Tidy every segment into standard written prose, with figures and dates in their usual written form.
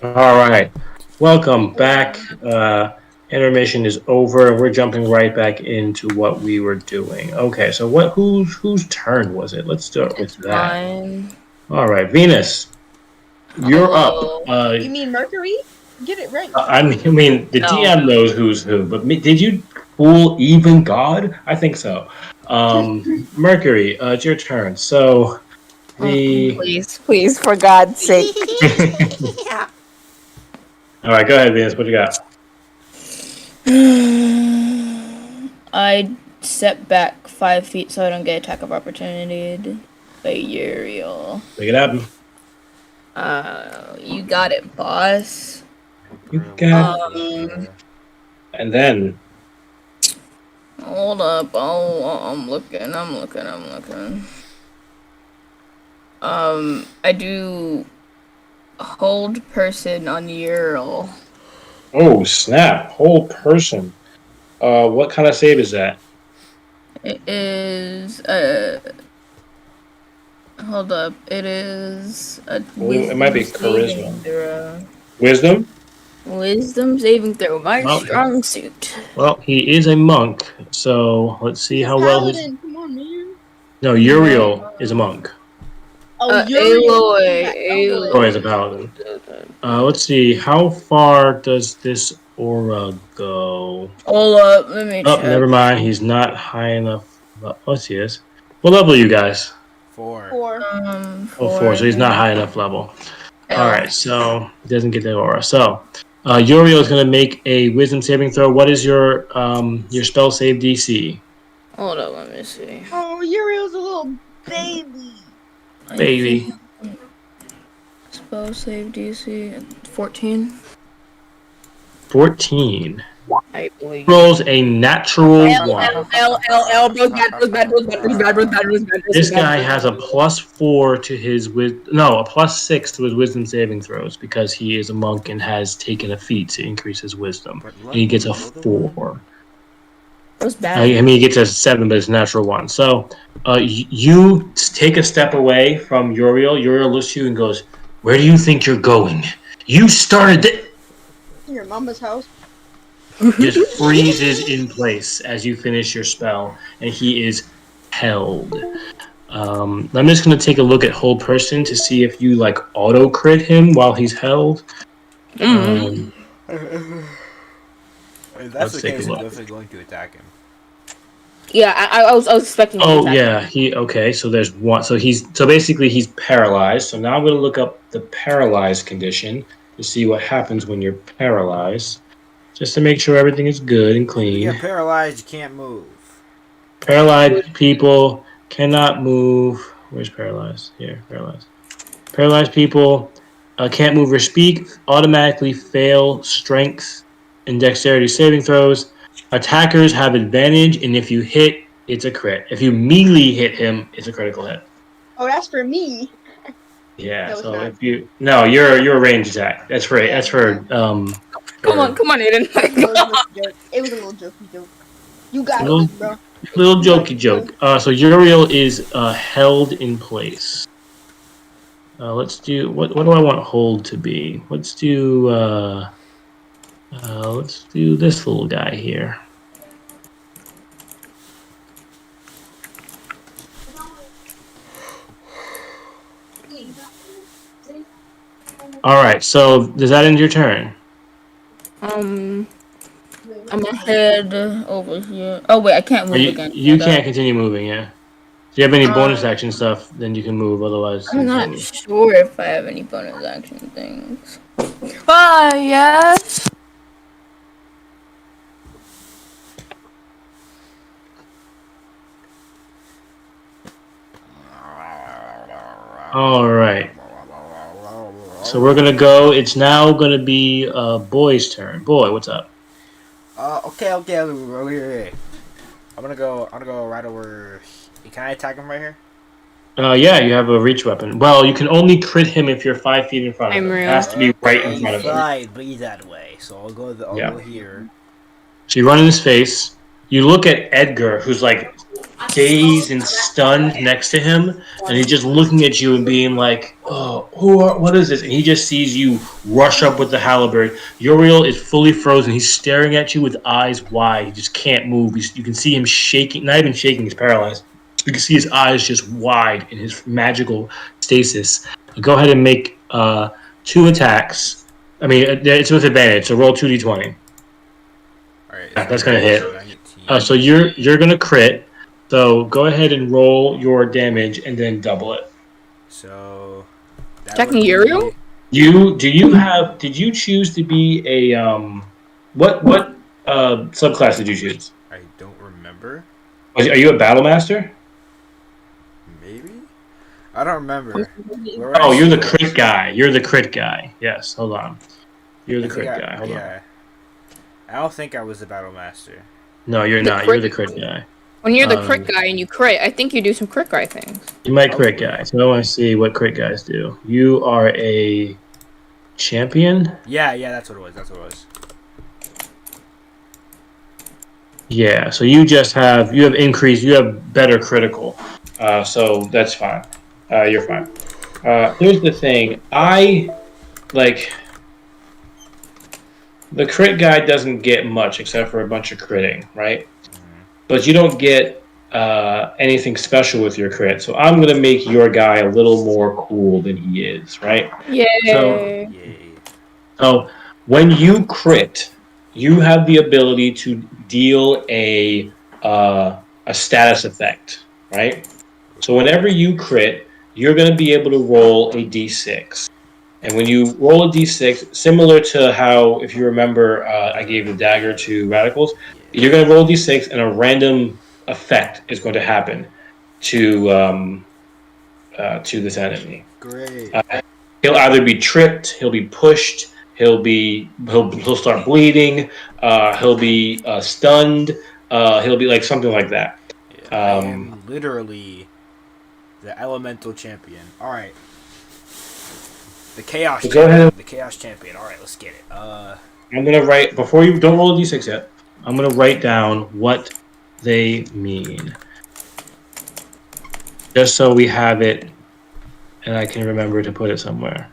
All right. Welcome back. Intermission is over. We're jumping right back into what we were doing. Okay, so whose turn was it? Let's start with It's that. mine. All right, Venus, you're up. Hello. You mean Mercury? Get it right. I mean, the No. DM knows who's who, but did you fool even God? I think so. Mercury, it's your turn. So the Please, for God's sake. all right, go ahead, Venus. What you got? I step back 5 feet so I don't get attack of opportunity by Uriel. Make it happen. You got it, boss. You got, Um, and then hold up. Oh, I'm looking. I do hold person on Uriel. oh snap! Whole person. What kind of save is that? It is hold up. It is a It might wisdom be saving charisma. throw. Wisdom. Wisdom saving throw. My Well, strong suit. well, he is a monk, so let's see He's a how well his. paladin. Come on, man. No, Uriel is a monk. Oh, Uriel. Aloy. Troy is a paladin. Let's see. How far does this aura go? Hold up. Let me Oh, check. never mind. He's not high enough. Oh, he is. What level are you guys? 4. Four. Oh, 4. So he's not high enough level. L. All right, so he doesn't get the aura. So Uriel is going to make a wisdom saving throw. What is your spell save DC? Hold up. Let me see. Oh, Uriel's a little baby. Baby. Spell save DC 14. 14. I believe. Rolls a natural 1. This guy has a +4 to his a +6 to his wisdom saving throws because he is a monk and has taken a feat to increase his wisdom. And he gets a 4. That's bad. I mean, he gets a 7, but it's a natural 1. So you take a step away from Uriel. Uriel looks at you and goes, "Where do you think you're going? You started it." Your mama's house. Just freezes in place as you finish your spell, and he is held. I'm just going to take a look at whole person to see if you like auto crit him while he's held. If that's Let's the take case, a I'm look. definitely going to attack him. Yeah, I was expecting. Oh yeah, okay. So there's one. So basically he's paralyzed. So now I'm going to look up the paralyzed condition to see what happens when you're paralyzed, just to make sure everything is good and You clean. get paralyzed, you can't move. Paralyzed people cannot move. Where's paralyzed? Here, paralyzed. Paralyzed people can't move or speak. Automatically fail strength and dexterity saving throws. Attackers have advantage, and if you hit, it's a crit. If you melee hit him, it's a critical hit. Oh, that's for me. Yeah. No, it's So not. if you you're a range attack. That's for Come on, Aiden. It was a little jokey joke. You got Little- it, bro. Little jokey joke. So Uriel is held in place. Let's do what do I want hold to be? Let's do this little guy here. All right. So does that end your turn? I'm gonna head over here. Oh wait, I can't move again. You can't continue moving. Yeah. If you have any bonus action stuff, then you can move. Otherwise, I'm you not can't move. sure if I have any bonus action things. Yes. All right. So we're gonna go. It's now gonna be Boy's turn. Boy, what's up? Okay. Wait. I'm gonna go right over. Can I attack him right here? Yeah, you have a reach weapon. Well, you can only crit him if you're 5 feet in front of him. It has to be right in front of him. Fine, be that way. So I'll go here. So you run in his face. You look at Edgar, who's like dazed and stunned next to him, and he's just looking at you and being like, "Oh, what is this?" And he just sees you rush up with the halberd. Uriel is fully frozen. He's staring at you with eyes wide. He just can't move. You can see him shaking. Not even shaking. He's paralyzed. You can see his eyes just wide in his magical stasis. Go ahead and make 2 attacks. I mean, it's with advantage. So roll 2d20. Alright, That's gonna hit. 19. So you're gonna crit. So go ahead and roll your damage and then double it. So that Attacking would be Uriel? Did you choose to be a what subclass did you choose? I don't remember. Are you a battle master? Maybe? I don't remember. Oh, you're the crit guy. You're the crit guy. Yes, hold on. You're the I think crit guy. Hold on. Yeah. I don't think I was the battle master. No, you're The not. crit- You're the crit guy. When you're the crit guy and you crit, I think you do some crit guy things. You might crit guy. So I want to see what crit guys do. You are a champion? Yeah, that's what it was. That's what it was. Yeah, so you have better critical. So that's fine. You're fine. Here's the thing. The crit guy doesn't get much except for a bunch of critting, right? But you don't get anything special with your crit. So I'm going to make your guy a little more cool than he is, right? Yay. So when you crit, you have the ability to deal a status effect, right? So whenever you crit, you're going to be able to roll a d6. And when you roll a d6, similar to how, if you remember, I gave the dagger to radicals, you're going to roll a d6 and a random effect is going to happen to this enemy. Great. He'll either be tripped, he'll be pushed, he'll start bleeding, he'll be stunned, he'll be like something like that. Yeah, I am literally the elemental champion. All right. The chaos So champion. The chaos champion. All right, let's get it. I'm gonna write before you don't roll a d6 yet. I'm gonna write down what they mean, just so we have it, and I can remember to put it somewhere.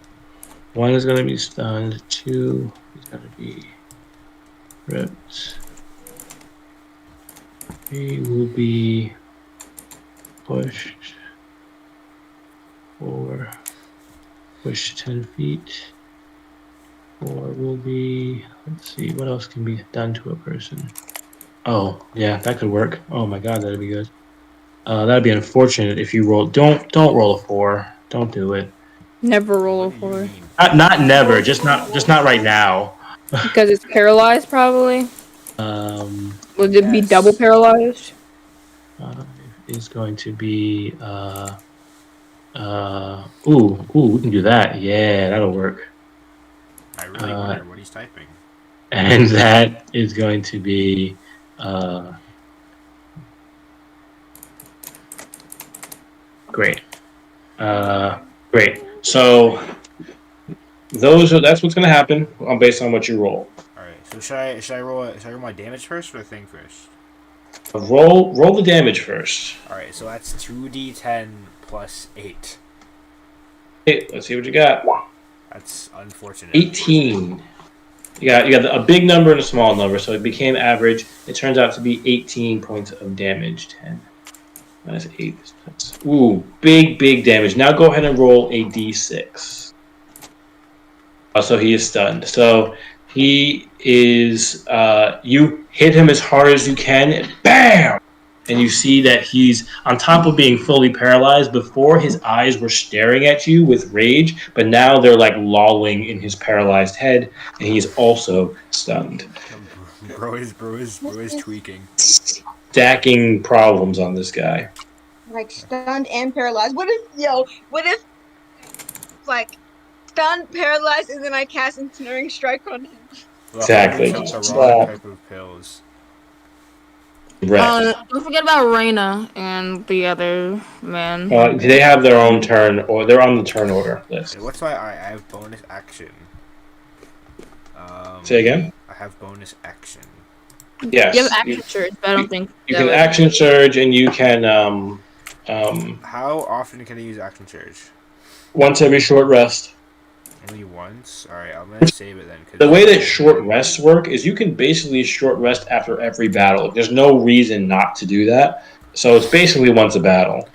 1 is gonna be stunned. 2 is gonna be ripped. 3 will be pushed. 4 push 10 feet. 4 will be, let's see, what else can be done to a person? Oh, yeah, that could work. Oh my god, that'd be good. That'd be unfortunate if you roll. Don't roll a 4. Don't do it. Never roll a 4. Not never. Just not right now. Because it's paralyzed, probably. Would it be double paralyzed? It's going to be ooh, we can do that. Yeah, that'll work. I really wonder what he's typing. And that is going to be great. Great. So that's what's going to happen based on what you roll. All right. So should I roll my damage first or the thing first? Roll the damage first. All right. So that's 2d10 plus 8. Hey, let's see what you got. That's unfortunate. 18. You got a big number and a small number, so it became average. It turns out to be 18 points of damage. 10 minus 8. Ooh, big damage. Now go ahead and roll a d6. So he is stunned. So he is. You hit him as hard as you can, and bam! And you see that he's on top of being fully paralyzed. Before, his eyes were staring at you with rage, but now they're like lolling in his paralyzed head, and he's also stunned. Bro is tweaking. Stacking problems on this guy. Like stunned and paralyzed. What if like stunned, paralyzed, and then I cast Ensnaring Strike on him? Exactly. It's the wrong type of pills. Don't forget about Reyna and the other man. They have their own turn, or they're on the turn order list. What's why I have bonus action? Say again? I have bonus action. You have Yes, action surge, but I don't think you that can would. action surge, and you can How often can I use action surge? once every short rest. Only once. All right, I'm gonna save it then, The because way that short rests work is you can basically short rest after every battle. There's no reason not to do that. So it's basically once a battle.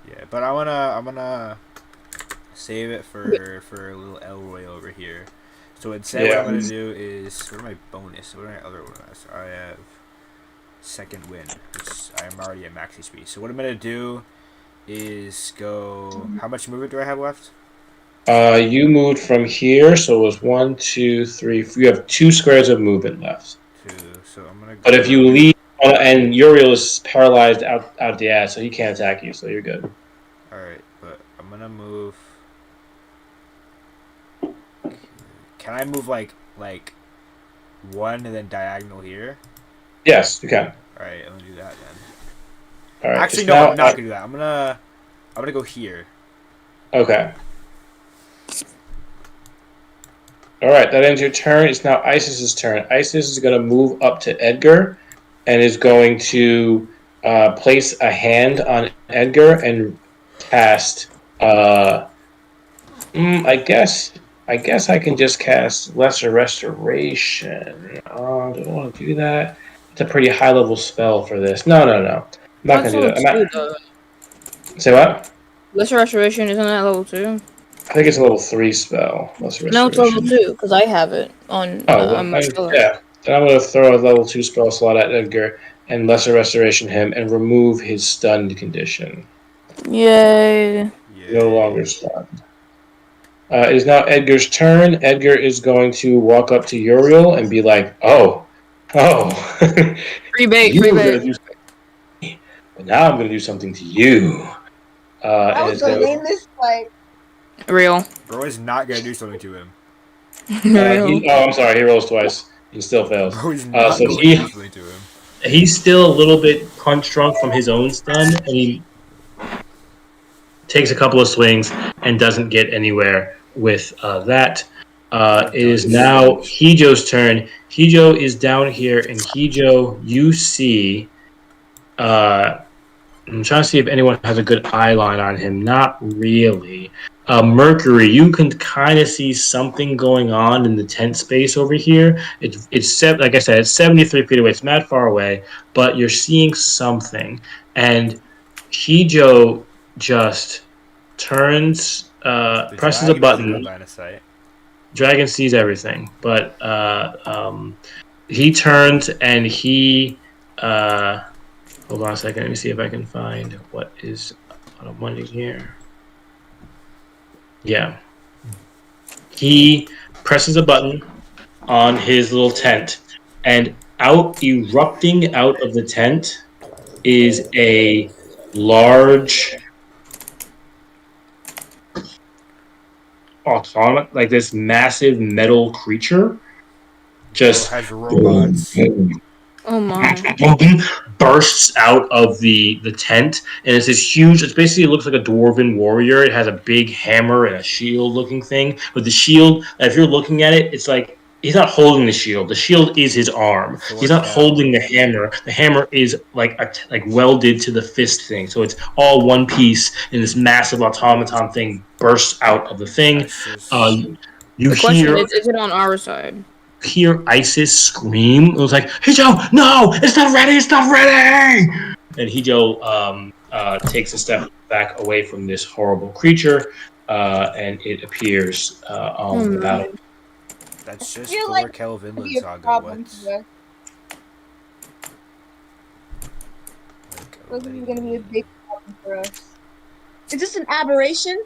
yeah. But I'm gonna save it for a little Elroy over here. So instead, what I'm Yeah. gonna do is what are my bonus? What are my other bonus? I have second win, which I'm already at max HP. So what I'm gonna do is go. How much movement do I have left? You moved from here, so it was 1, 2, 3. You have 2 squares of movement left. Two. So I'm gonna But if you go. leave, and Uriel is paralyzed out the ass, so he can't attack you, so you're good. All right, but I'm gonna move. Can I move like one and then diagonal here? Yes, you can. All right, I'm gonna do that then. All right. Actually, It's no, now I'm not gonna do that. I'm gonna go here. okay. All right, that ends your turn. It's now Isis's turn. Isis is going to move up to Edgar, and is going to place a hand on Edgar and cast. I guess I can just cast Lesser Restoration. Do I want to do that? It's a pretty high level spell for this. No, no, no. I'm not That's going to do level that. two though. Say what? Lesser restoration isn't that level two? I think it's a level 3 spell. Lesser No, it's level Restoration. two because I have it on Oh, well, my spell. yeah. Then I'm going to throw a level 2 spell slot at Edgar and Lesser Restoration him and remove his stunned condition. Yay! No Yay. longer stunned. It is now Edgar's turn. Edgar is going to walk up to Uriel and be like, oh, Free bait, you free were going bait. to do something to me, but now I'm going to do something to you. That And was it's the going to. lamest like. Real. Bro is not gonna do something to him. Real. I'm sorry. He rolls twice. He still fails. Bro is not So going to do something to him. he's still a little bit punch drunk from his own stun, and he takes a couple of swings and doesn't get anywhere with that. He It is does. now Hijo's turn. Hijo is down here, and Hijo, you see. I'm trying to see if anyone has a good eye line on him. Not really. Mercury, you can kind of see something going on in the tent space over here. It's like I said, it's 73 feet away. It's not far away, but you're seeing something. And Hijo just turns, The presses a dragon has a good button. line of sight. Dragon sees everything, but he turns and he. Hold on a second. Let me see if I can find what is what I'm wanting here. Yeah. He presses a button on his little tent, and erupting out of the tent is a large autonomous, like this massive metal creature, Bro just has robots. Oh my. bursts out of the tent, and it's this huge. It's basically, it looks like a dwarven warrior. It has a big hammer and a shield looking thing. But the shield, if you're looking at it, it's like he's not holding the shield. The shield is his arm. He's not Thorkel. holding the hammer. The hammer is like welded to the fist thing. So it's all one piece, and this massive automaton thing bursts out of the thing. That's Uh, just. you The question hear is it on our side? Isis scream. It was like, Hijo, no, it's not ready, it's not ready. And Hijo takes a step back away from this horrible creature, and it appears on the my. battle. That's I just feel like Thorkel it'd Vinland be a Saga. What? problem for us. This is gonna be a big problem for us. Is this an aberration?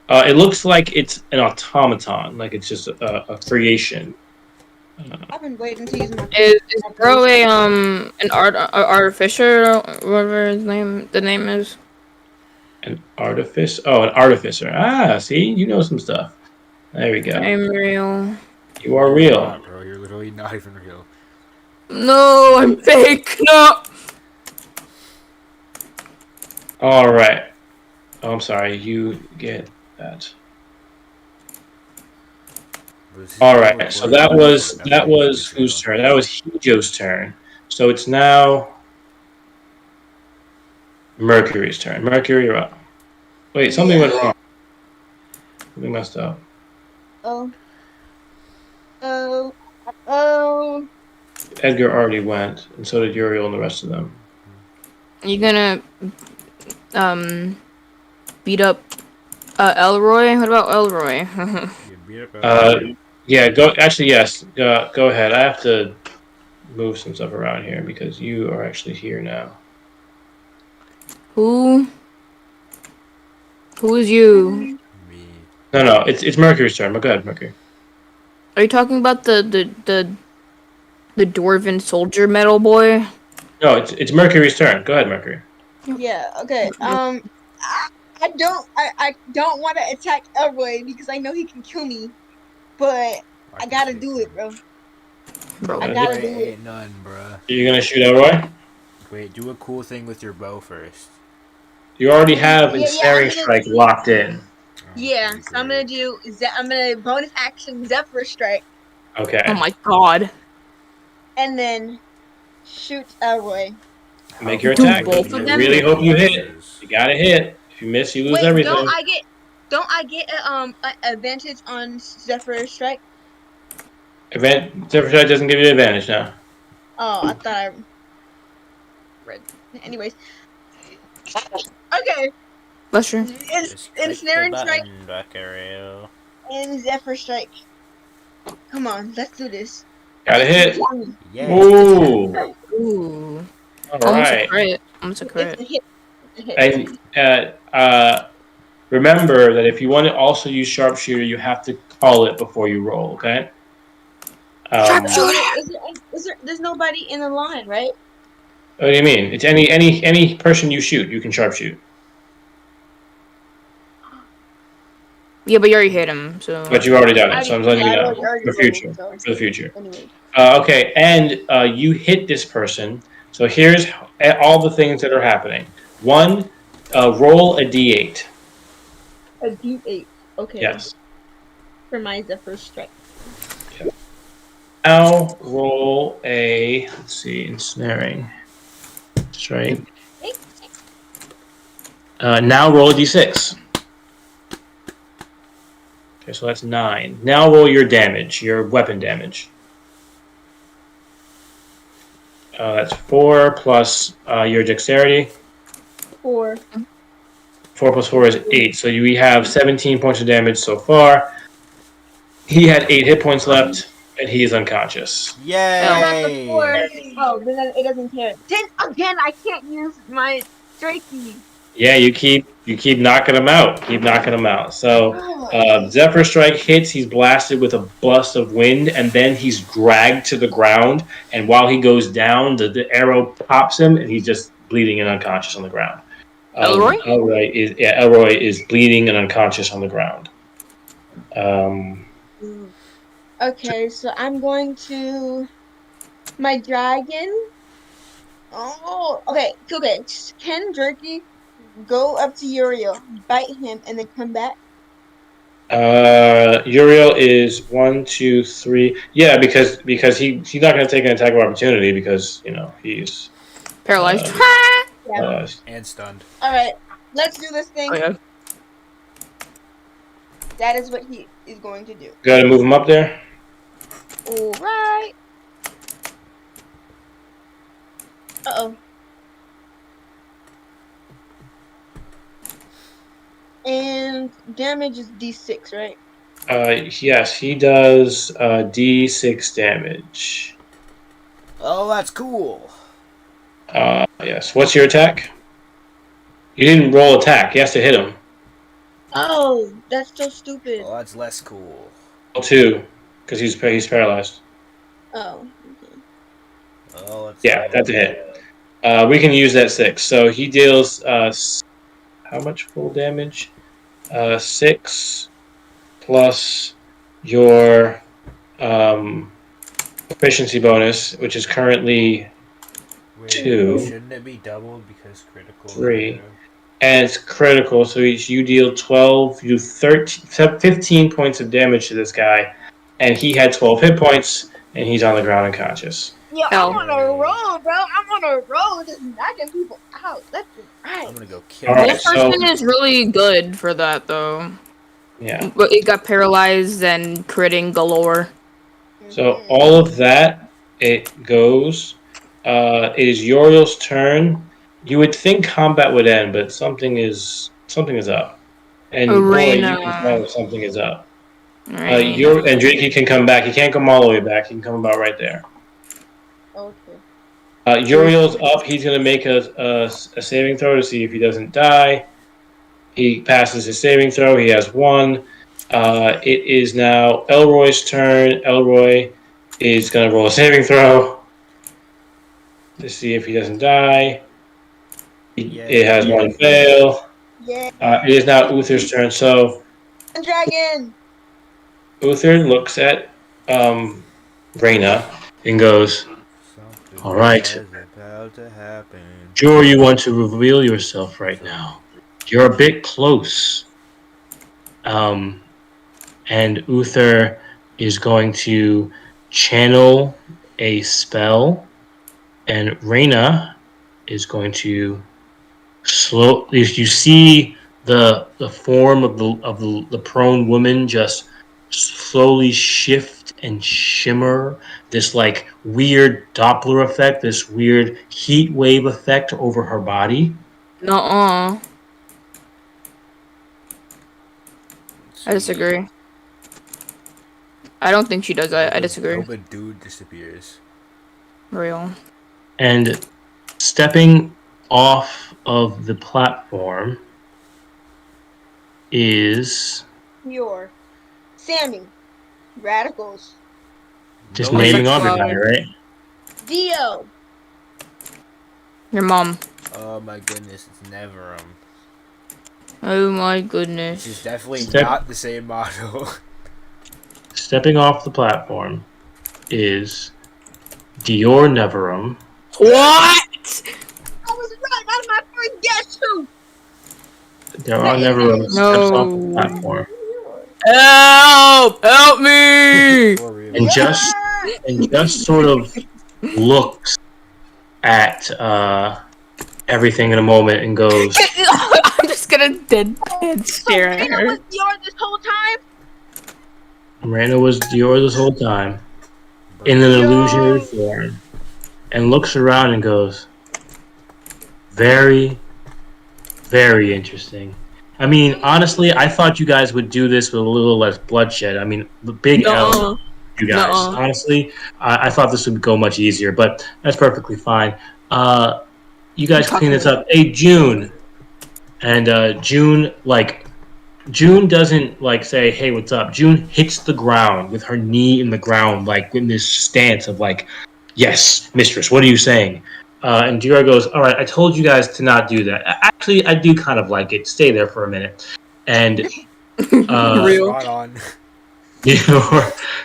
It looks like it's an automaton, like it's just a creation. I've been waiting to use my Is bro a an artificer, whatever his name the name is? An artifice. Oh, an artificer. Ah, see, you know some stuff. There we go. I'm real. You are You're real. not, bro. You're literally not even real. No, I'm fake. No. All right. Oh, I'm sorry. You get that. All That right. was So Boreal that go was for it. that Definitely was whose Israel. turn? That was Hijo's turn. So it's now Mercury's turn. Mercury, you're up. Wait, something Yeah. went wrong. Something messed up. Oh. Oh. Oh. Edgar already went, and so did Uriel and the rest of them. You gonna beat up Elroy? What about Elroy? You beat up Uh, Elroy. yeah. Go. Actually, yes. Go ahead. I have to move some stuff around here because you are actually here now. Who? Who is you? Me. No. It's Mercury's turn. But go ahead, Mercury. Are you talking about the dwarven soldier metal boy? No, it's Mercury's turn. Go ahead, Mercury. Yeah. Okay. I don't want to attack Elroy because I know he can kill me, but I I can gotta take do it, him. bro. Bro. I Elroy gotta do it. ain't none, bruh. You're gonna shoot Elroy. Wait, do a cool thing with your bow first. You already have Yeah. I'm ensnaring gonna. strike locked in. Yeah. Okay, So I'm gonna great. do. I'm gonna bonus action Zephyr Strike Oh Okay. my god. and then shoot Elroy. How Make your Do attack. cool both do I of you them? really think hope you this hit. is? You gotta hit. If you miss, you lose Wait, everything. don't I get a advantage on Zephyr Strike? Event Zephyr Strike doesn't give you an advantage now. Oh, I thought I read. Anyways, okay. That's true. It's Just click the ensnaring strike button, Buckaroo. and Zephyr Strike. Come on, let's do this. Gotta hit. Yay! Ooh. Ooh. All Almost a right. crit. Almost a It's crit. a hit. It's a hit. And remember that if you want to also use sharpshooter, you have to call it before you roll. Okay. Sharpshooter! There's nobody in the line, right? What do you mean? It's any person you shoot, you can sharpshoot. Yeah, but you already hit him, so. But you've already done I it, so already, I'm letting yeah, you I know already for rolled, future. so For the future. anyway. Okay, and you hit this person. So here's all the things that are happening. One, roll a d8. A D8. Okay. Yes. For my Zephyr Strike. Now roll a, let's see, ensnaring strike. Now roll a d6. Okay, so that's 9. Now roll your damage, your weapon damage. That's 4 plus your dexterity. 4. 4 plus 4 is 8. So we have 17 points of damage so far. He had 8 hit points left, and he is unconscious. What about the Yay! 4? Oh, then it doesn't care. Then again, I can't use my Drakey. Yeah, you keep knocking him out. Keep knocking him out. So Zephyr Strike hits. He's blasted with a blast of wind, and then he's dragged to the ground. And while he goes down, the arrow pops him, and he's just bleeding and unconscious on the ground. Elroy? Elroy is bleeding and unconscious on the ground. Okay, so I'm going to my dragon. Oh, okay. Can Jerky go up to Uriel, bite him, and then come back? Uriel is 1, 2, 3. Yeah, because he's not going to take an attack of opportunity because he's Paralyzed. Yeah. And stunned. All right. Let's do this thing. Oh, yeah. That is what he is going to do. got to move him up there. All right. Uh-oh. And damage is D6, right? Yes, he does D6 damage. Oh, that's cool. Yes. What's your attack? You didn't roll attack. He has to hit him. Oh, that's so stupid. Oh, that's less cool. Roll 2, because he's paralyzed. Oh. Oh, that's Yeah, that's a hit. We can use that 6. So he deals how much full damage? 6 plus your efficiency bonus, which is currently Wait, 2. shouldn't it be doubled because critical? 3. And it's critical, so you deal 12, you do 15 points of damage to this guy. and he had 12 hit points, and he's on the ground unconscious. Yo, I'm Hell. on a roll, bro. I'm on a roll, just knocking people out left and right. I'm gonna go kill All Wolf right, this so person dude. is really good for that though. yeah, But it got paralyzed and critting galore. so all of that it goes. It is Uriel's turn. You would think combat would end, but something is up, and boy, you can Arena. tell if something is up. Your Arena. and Drakey can come back. He can't come all the way back. He can come about right there. Okay. Uriel's up. He's going to make a saving throw to see if he doesn't die. He passes his saving throw. He has one. It is now Elroy's turn. Elroy is going to roll a saving throw to see if he doesn't die. It has one Yay. fail. Yeah. It is now Uther's turn. So Dragon. Uther looks at Reyna and goes, Something "All right, bad's about to happen. sure you want to reveal yourself right now. You're a bit close." And Uther is going to channel a spell, and Reyna is going to slow. If you see the form of the prone woman just slowly shift and shimmer, this like weird Doppler effect, this weird heat wave effect over her body. Nuh-uh. Let's I see. disagree. I don't think she does that. I I disagree. hope a dude disappears. Real. And stepping off of the platform is Pure. Sammy. Radicals. just No naming such everybody, Cloud. right? Dio. Your mom. Oh my goodness, it's never Oh my This is goodness. definitely Step- not the same model. Stepping off the platform is Dior Neverum. What? I was right. That's my first guess too. Dior Neverum steps off the No. platform Help! Help me! For real. and just sort of looks at everything in a moment and goes, I'm just gonna dead stare at Reyna her. was Dior this whole time. Miranda was Dior this whole time in an illusionary form, and looks around and goes, very, very interesting. I mean, honestly, I thought you guys would do this with a little less bloodshed. I mean, the big L, Nuh-uh. you guys. Nuh-uh. Honestly, I thought this would go much easier, but that's perfectly fine. You guys clean this up. Hey, June. And June doesn't like say, "Hey, what's up?" June hits the ground with her knee in the ground, like in this stance of like, "Yes, mistress. What are you saying?" And Dior goes, "All right, I told you guys to not do that. Actually, I do kind of like it. Stay there for a minute." And Real. Spot on.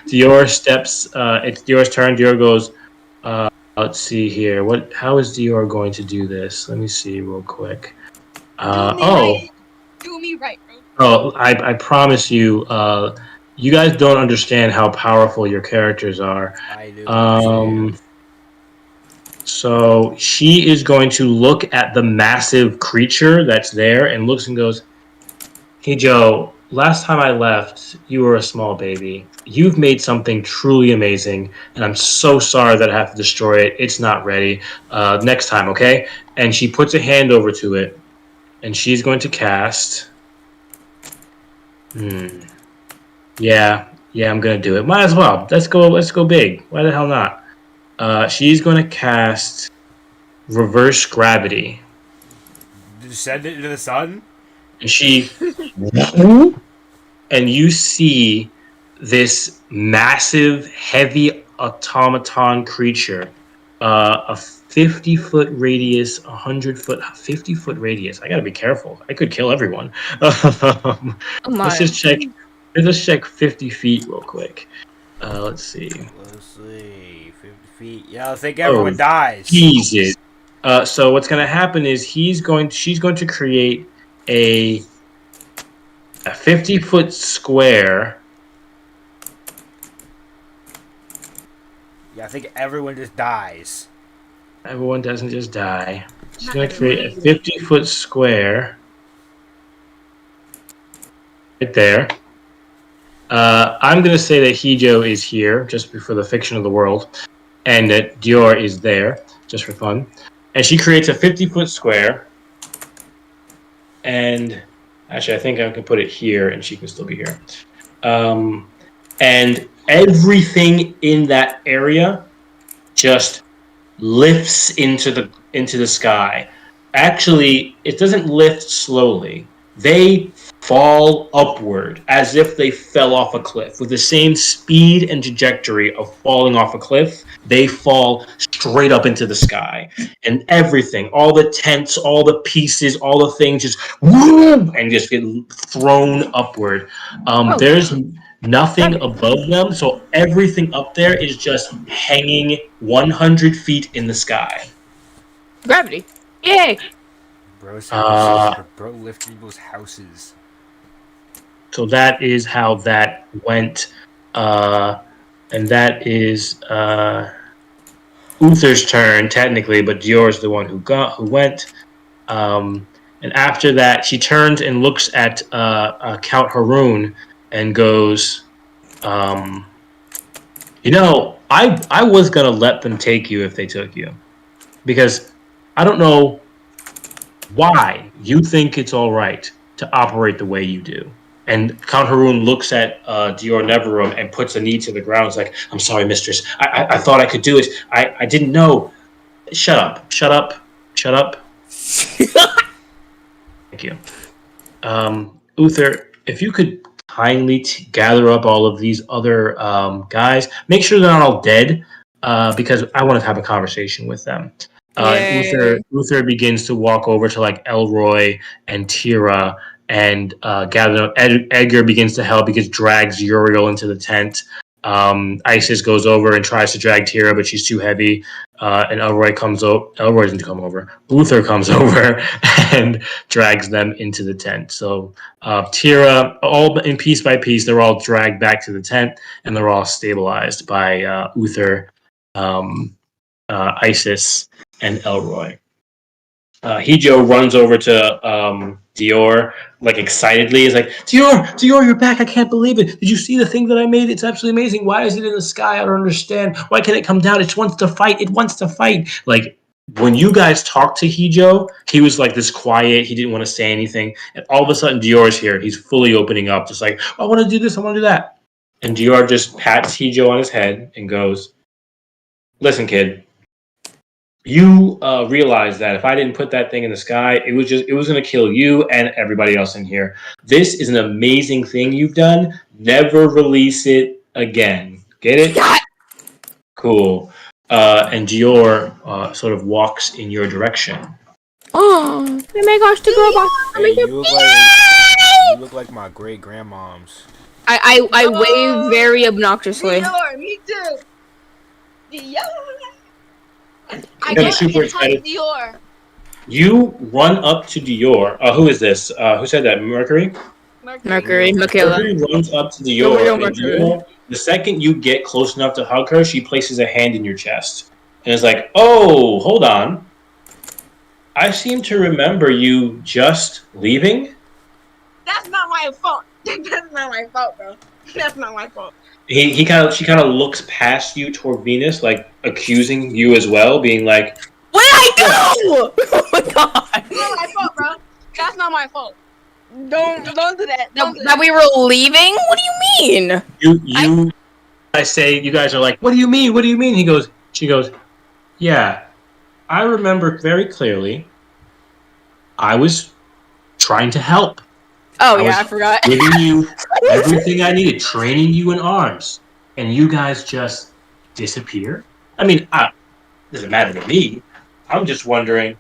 Dior steps. It's Dior's turn. Dior goes. Let's see here. How is Dior going to do this? Let me see real quick. Do me right, bro. Oh, I promise you, you guys don't understand how powerful your characters are. I do. So she is going to look at the massive creature that's there and looks and goes, "Hey, Joe, last time I left, you were a small baby. You've made something truly amazing, and I'm so sorry that I have to destroy it. It's not ready. Next time, okay?" And she puts a hand over to it, and she's going to cast... Yeah, I'm gonna do it. Might as well. Let's go big. Why the hell not? She's gonna cast Reverse Gravity. Send it into the sun? And she and you see this massive, heavy automaton creature, a 50-foot radius, 100-foot, 50-foot radius. I gotta be careful. I could kill everyone. Oh my. Let's just check. Let's check 50 feet real quick. Let's see. Let's see. 50 feet. Yeah, I think everyone dies. Jesus. So what's going to happen is she's going to create a 50-foot square Yeah, I think everyone just dies. Everyone doesn't just die. She's Not gonna create a everybody. 50-foot square right there. I'm gonna say that Hijo is here just for the fiction of the world, and that Dior is there just for fun. And she creates a 50-foot square. And actually, I think I can put it here, and she can still be here. Um, and everything in that area just lifts into the sky. Actually, it doesn't lift slowly. They fall upward as if they fell off a cliff with the same speed and trajectory of falling off a cliff. They fall straight up into the sky, and everything, all the tents, all the pieces, all the things, just whoom, and just get thrown upward. Oh. There's nothing above them, so everything up there is just hanging 100 feet in the sky. Gravity. Yay! Uh, Bro lifted people's houses. so that is how that went, and that is Uther's turn technically, but Dior's the one who went. And after that, she turns and looks at Count Haroon and goes, I was gonna let them take you if they took you, because I don't know why you think it's all right to operate the way you do. And Count Haroon looks at Dior Neverum and puts a knee to the ground. It's like, I'm sorry, mistress. I thought I could do it. I didn't know. Shut up. Shut up. Shut up. Thank you. Uther, if you could kindly gather up all of these other guys, make sure they're not all dead, because I want to have a conversation with them. And Yay. Uther begins to walk over to like Elroy and Tira and gather up. Edgar begins to help because drags Uriel into the tent. Isis goes over and tries to drag Tira, but she's too heavy. And Elroy comes over. Elroy doesn't come over. Uther comes over and drags them into the tent. So Tira, all in piece by piece, they're all dragged back to the tent, and they're all stabilized by Uther, Isis, and Elroy. Hijo runs over to Dior, like excitedly. Is like, Dior, you're back! I can't believe it. Did you see the thing that I made? It's absolutely amazing. Why is it in the sky? I don't understand. Why can't it come down? It wants to fight. It wants to fight. Like when you guys talked to Hijo, he was like this quiet. He didn't want to say anything, and all of a sudden Dior's here. He's fully opening up, just like, I want to do this. I want to do that. And Dior just pats Hijo on his head and goes, "Listen, kid. You realize that if I didn't put that thing in the sky, it was going to kill you and everybody else in here. This is an amazing thing you've done. Never release it again. Get it? Scott! Cool." And Dior sort of walks in your direction. Oh my gosh, the girl boss. Hey, you look like my great grandmoms. I wave very obnoxiously. Dior, me too. Dior. I Yeah, go super and touch excited. Dior. You run up to Dior. Who is this? Who said that? Mercury? Mercury, Michaela. Mercury runs up to Yo, Dior, and Mercury. Dior, the second you get close enough to hug her, she places a hand in your chest. And is like, oh, hold on. I seem to remember you just leaving. That's not my fault. That's not my fault, bro. That's not my fault. She kind of looks past you toward Venus, like accusing you as well, being like, What did I do? Oh my god. That's not my fault, bro. That's not my fault. Don't do that. Don't do That we were leaving? What do you mean? I say, you guys are like, what do you mean? What do you mean? She goes, yeah, I remember very clearly. I was trying to help. Oh I yeah, I was forgot. giving you everything I needed, training you in arms, and you guys just disappear. I mean, it doesn't matter to me. I'm just wondering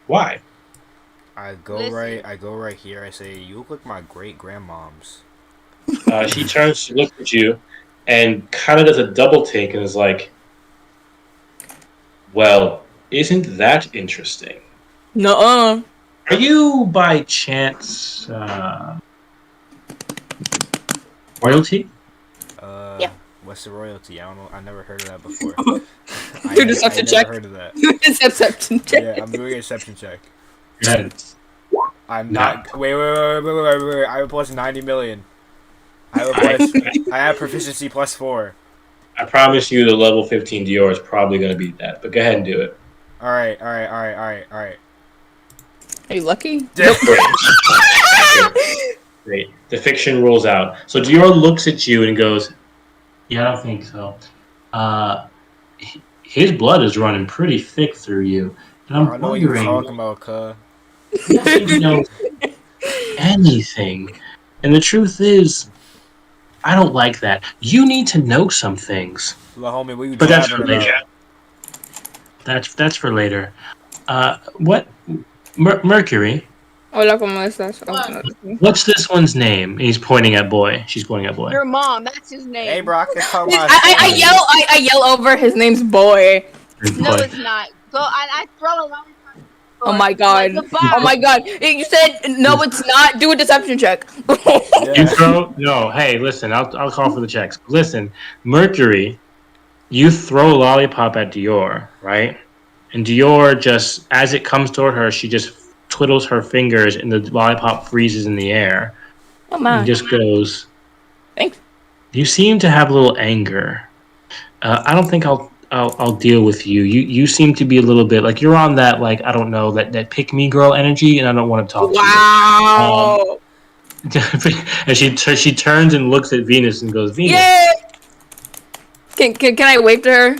why. I go right here. I say, you look like my great grandmoms. She turns to look at you and kind of does a double take and is like, well, isn't that interesting? Nuh-uh. Are you by chance royalty? Yeah. What's the royalty? I don't know. I never heard of that before. Do deception check. Never heard of that. Deception check. Yeah, I'm doing a deception check. Go ahead. I'm not. Wait. I have plus 90 million. I have proficiency plus 4. I promise you the level 15 Dior is probably going to beat that, but go ahead and do it. All right. Are you lucky? Great. Great. The fiction rolls out. So Dior looks at you and goes, "Yeah, I don't think so. His blood is running pretty thick through you, and I'm I know what you're wondering talking about, cuh. if you know anything. And the truth is, I don't like that. You need to know some things." Little homie, what you But that's jabbing for later. about? That's for later. What? Mercury? Hola, ¿cómo estás? What's this one's name? He's pointing at boy. She's pointing at boy. Your mom, that's his name. Hey, bro, I can call my. I yell over his name's boy. No, Boy. it's not. Go, I throw a lollipop. Oh my god. Like, Oh my god. You said no, it's not. Do a deception check. You throw no. Hey, listen. I'll call for the checks. Listen, Mercury, you throw a lollipop at Dior, right? And Dior just, as it comes toward her, she just twiddles her fingers, and the lollipop freezes in the air. Oh And man. just goes. Thanks. You seem to have a little anger. I don't think I'll deal with you. You seem to be a little bit like you're on that, like, I don't know, that pick me girl energy, and I don't want to talk Wow. to you. And she turns and looks at Venus and goes, Venus. Yay! Can I wave to her?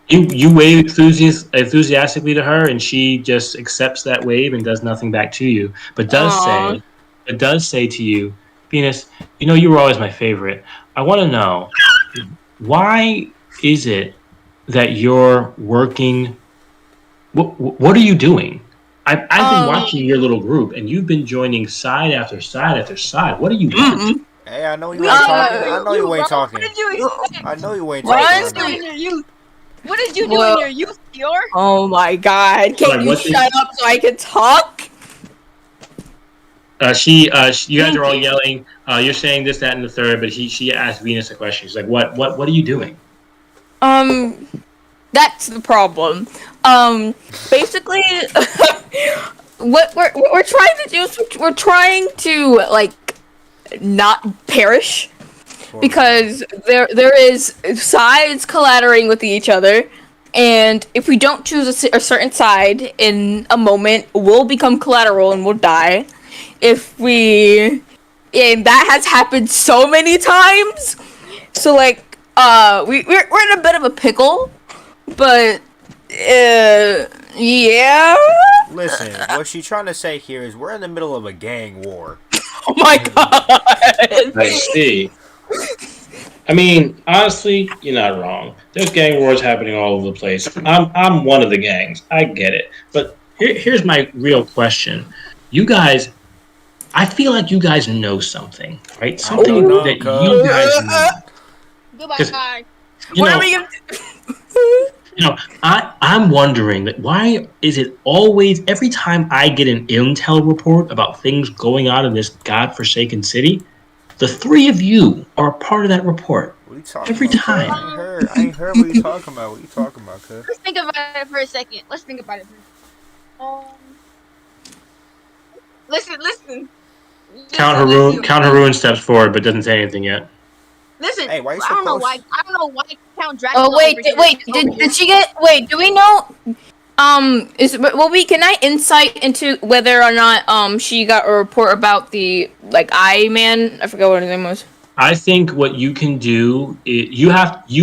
You wave enthusiastically to her, and she just accepts that wave and does nothing back to you. But does say to you, Venus, you were always my favorite. I want to know, why is it that you're working? What are you doing? I've been watching your little group, and you've been joining side after side after side. What do you want? Hey, I know you ain't talking. I know you ain't talking. What did you expect? I know you ain't What talking. did you do right in your youth? What did you do in your youth, Dior? Oh my god. Can Like, you what's shut up so I can talk? You guys are all yelling. You're saying this, that, and the third. But she asked Venus a question. She's like, "What are you doing?" That's the problem. Basically, what we're trying to do is we're trying to like not perish because there is sides collaborating with each other, and if we don't choose a certain side in a moment, we'll become collateral and we'll die. And that has happened so many times. So like, we're in a bit of a pickle, but yeah. Listen, what she's trying to say here is we're in the middle of a gang war. Oh my god. I see. I mean, honestly, you're not wrong. There's gang wars happening all over the place. I'm one of the gangs. I get it. But here's my real question. You guys, I feel like you guys know something, right? Something know, that cuz. you guys know. Goodbye. What are we gonna I'm wondering that why is it always every time I get an intel report about things going on in this godforsaken city, the three of you are a part of that report. What are you talking Every about? time. I ain't heard what you talking about. What you talking about, cuz? Let's think about it for a second. Listen. Count Haroon steps forward but doesn't say anything yet. Listen. Hey, why you so I don't know close? why Count Dracula. Oh did she get do we know can I insight into whether or not she got a report about the like eye man? I forgot what his name was. I think what you can do is you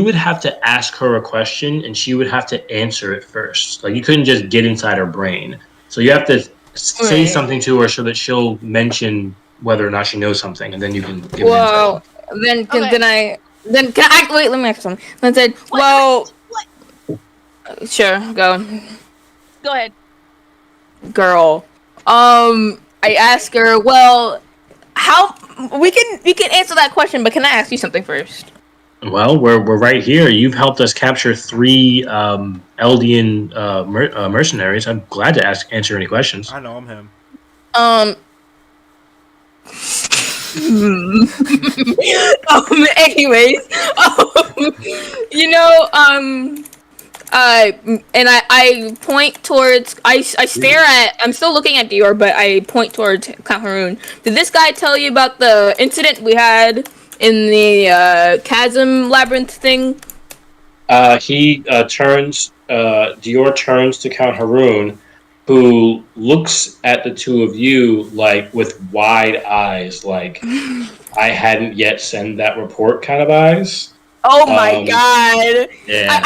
would have to ask her a question and she would have to answer it first. Like you couldn't just get inside her brain. So you have to say Right. something to her so that she'll mention whether or not she knows something, and then you can give an Well, insight. then can I wait? Let me ask something. Then said, well, sure, go, ahead. girl. I asked her, well, how we can answer that question, but can I ask you something first? Well, we're right here. You've helped us capture 3 Eldian mercenaries. I'm glad to answer any questions. I know I'm him. Anyways, you know, and I point towards. I stare at. I'm still looking at Dior, but I point towards Count Haroon. Did this guy tell you about the incident we had in the chasm labyrinth thing? He turns. Dior turns to Count Haroon, who looks at the two of you like with wide eyes, like I hadn't yet sent that report kind of eyes. Oh my Um, god! yeah.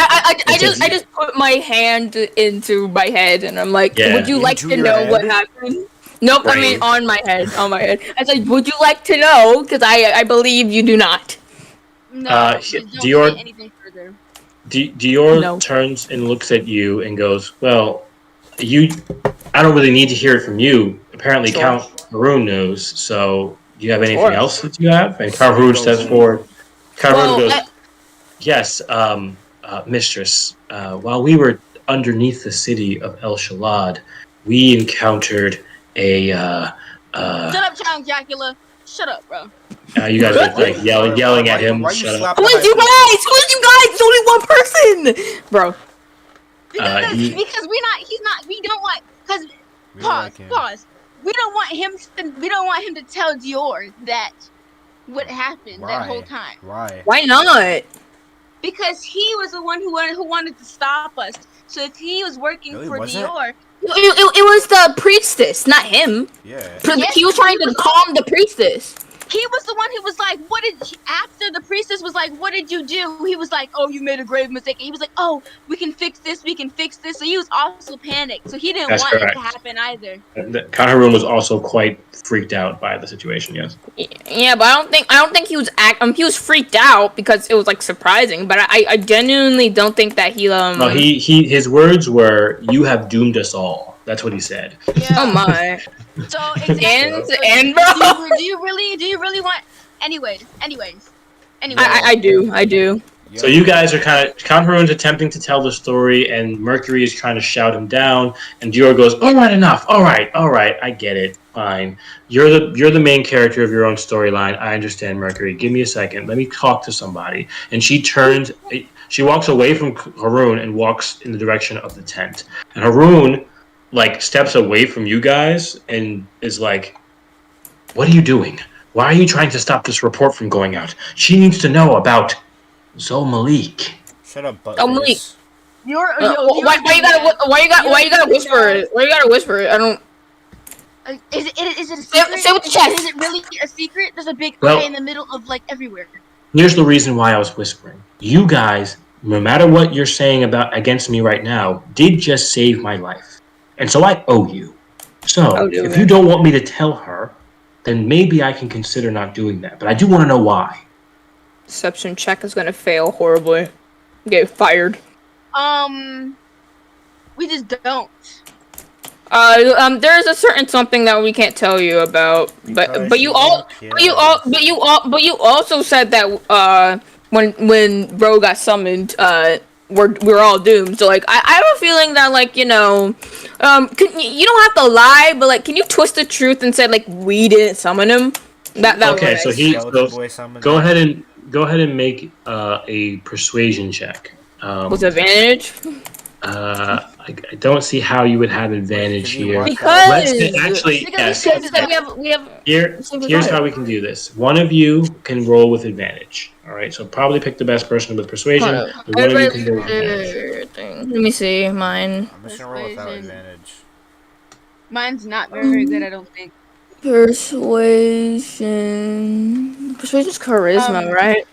I just put my hand into my head and I'm like, Yeah. would you like Into to your know what head? happened? Nope, I mean Right. on my head, on my head. I was like, would you like to know? Because I believe you do not. No, just don't Dior say anything further. Dior No. turns and looks at you and goes, "Well, you. I don't really need to hear it from you. Apparently, Sure. Count Haroon knows. So, do you have anything Sure. else that you have?" And Count Haroon steps forward. Count Haroon Well, goes, "Yes, mistress. While we were underneath the city of El Shalad, we encountered a. Shut up, Count Dracula. Shut up, bro. You guys are like yelling at him. Why you Shut up. slapping who is my you face? guys? Who is you guys? There's only one person, bro. Because he- because he's not. We don't want. Because We don't like him. pause. We don't want him to tell Dior that what happened that whole time. Why? Why not? Because he was the one who wanted to stop us. So if he was working Really, for was it? Dior, It was the priestess, not him. Yeah. Yes, He was trying to calm the priestess. he was the one who was like, after the priestess was like, what did you do? He was like, oh, you made a grave mistake. And he was like, oh, we can fix this. So he was also panicked. So he didn't That's want it correct. to happen either. Count Haroon was also quite freaked out by the situation. Yes. Yeah, but I don't think he was he was freaked out because it was like surprising. But I genuinely don't think that he No, his words were, "You have doomed us all." That's what he said. Yeah. Oh my. So exactly. And bro. Do you really want? Anyways. I do. So you guys are kind of Count Haroon's attempting to tell the story, and Mercury is trying to shout him down. And Dior goes, "All right, enough. All right, I get it. Fine. You're the main character of your own storyline. I understand, Mercury. Give me a second. Let me talk to somebody." And she turns. She walks away from Haroon and walks in the direction of the tent. And Haroon, like, steps away from you guys and is like, "What are you doing? Why are you trying to stop this report from going out? She needs to know about Zul Malik." Shut up, butt. Oh, Malik. face. Why Why you gotta whisper it? Why you gotta whisper it? I don't. Is it a Say secret? it with the chest. Is it really a secret? There's a big Well- eye in the middle of like everywhere. Here's the reason why I was whispering. You guys, no matter what you're saying about against me right now, did just save my life. And so I owe you. So, Oh, do if it. you don't want me to tell her, then maybe I can consider not doing that. But I do want to know why. Deception check is gonna fail horribly. Get fired. We just don't. There's a certain something that we can't tell you about, but Because you you all, don't care. but you also said that when Ro got summoned, we're all doomed. So like I have a feeling that like you know, you don't have to lie, but like can you twist the truth and say like we didn't summon him? That Okay, was so nice. he Skeleton so boy summoned go him. ahead and make a persuasion check. With advantage. I don't see how you would have advantage Can you here. watch Because- Let's actually Because yes. we have Here's how we can do this. One of you can roll with advantage. All right, so probably pick the best person with persuasion. Hold on. But one of you can roll with advantage. Let me see mine. I'm just gonna roll without Persuasion. advantage. Mine's not very good, I don't think. Persuasion. Persuasion's charisma, right?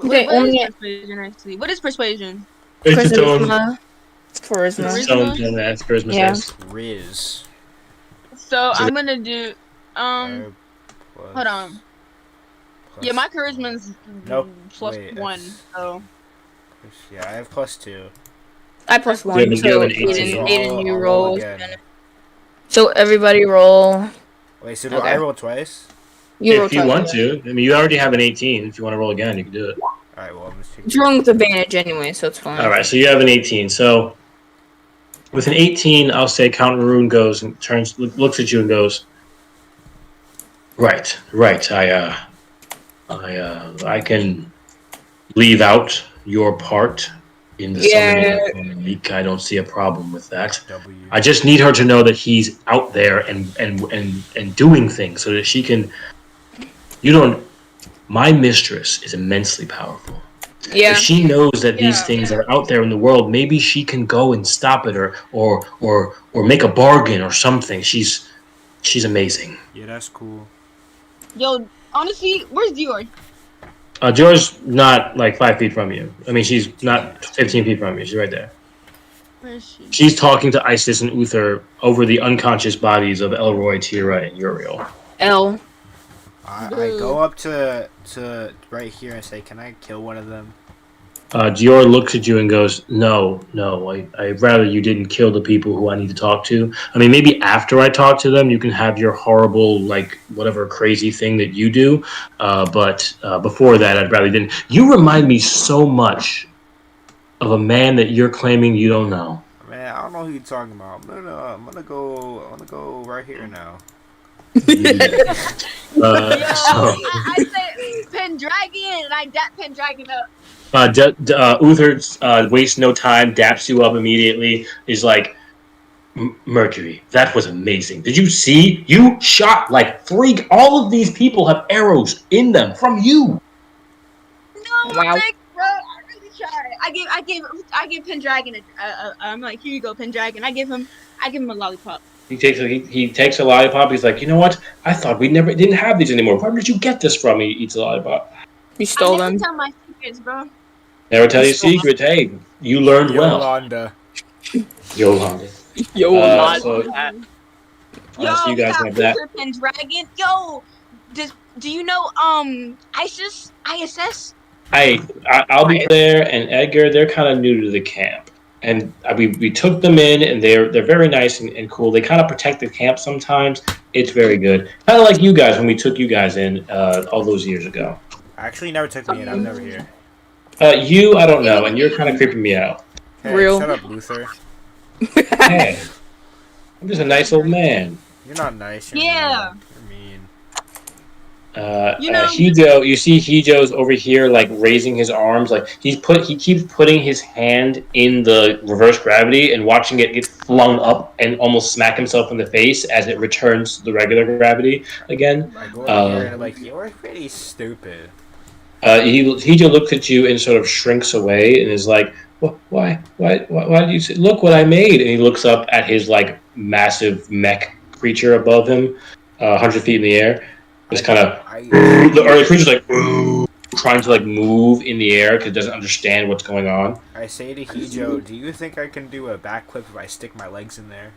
Okay, What only- is persuasion actually? What is persuasion? It's its own. Charisma. It's charisma. It's its own thing that charisma Yeah. says. Riz. So So I'm gonna do Five plus- hold on. plus- Yeah, my charisma's Nope, plus wait, 1, it's- so Yeah, I have +2. I plus one, Yeah, but you so have an 18. Aiden, you I'll roll. again. So everybody roll. Wait, so do Okay. I roll twice? You roll If you twice. want to, I mean, you already have an 18. If you want to roll again, you can do it. Alright, well, I'm just taking. It's wrong with advantage anyway, so it's fine. All right, so you have an 18. So with an 18, I'll say Count Maroon goes and looks at you and goes, Right. I can leave out your part in the summoning Yeah. of Monique. I don't see a problem with that. W. I just need her to know that he's out there and doing things so that she can. You don't. My mistress is immensely powerful. If Yeah. she knows that these Yeah. things are out there in the world, maybe she can go and stop it, or make a bargain or something. She's amazing. Yeah, that's cool. Yo, honestly, where's Dior? Joy's not like 5 feet from you. I mean, she's not 15 feet from you. She's right there. Where is she? She's talking to Isis and Uther over the unconscious bodies of Elroy, Tira, and Uriel. L. I go up to right here and say, "Can I kill one of them?" Dior looks at you and goes, No, I'd rather you didn't kill the people who I need to talk to. I mean, maybe after I talk to them, you can have your horrible, like, whatever crazy thing that you do. But before that, I'd rather you didn't. You remind me so much of a man that you're claiming you don't know. Man, I don't know who you're talking about. I'm gonna go right here now. Yo, So, I said Pendragon, and I dap Pendragon up. Uther wastes no time, daps you up immediately. Is like, Mercury, that was amazing. Did you see? You shot like three. All of these people have arrows in them from you. No, Wow. thanks, bro. I really tried. I gave Pendragon I'm like, here you go, Pendragon. I give him a lollipop. He takes a lollipop. He's like, you know what? I thought we didn't have these anymore. Where did you get this from? He eats a lollipop. You stole I never them. tell my secrets, bro. Never tell you secrets. Hey, you learned well. Yolanda. Yolanda. Yo, So, Yo, so you guys got have that. Uther Pendragon. Yo, do you know ISIS? I'll be there, and Edgar. They're kind of new to the camp, and we took them in, and they're very nice and cool. They kind of protect the camp sometimes. It's very good, kind of like you guys when we took you guys in all those years ago. Actually, never took me in. I was never here. You, I don't know, and you're kind of creeping me out. Hey, Real. shut up, Luther. Hey, I'm just a nice old man. You're not nice. You're Yeah. mean. You know- Hijo, you see Hijo's over here, like raising his arms, like he keeps putting his hand in the reverse gravity and watching it get flung up and almost smack himself in the face as it returns to the regular gravity again. I go over here and I'm like, you're pretty stupid. Hijo looks at you and sort of shrinks away and is like, Why did you say, look what I made? And he looks up at his like massive mech creature above him, 100 feet in the air. Just kind of, the creature's like trying to like move in the air because it doesn't understand what's going on. I say to Hijo, do you think I can do a backflip if I stick my legs in there?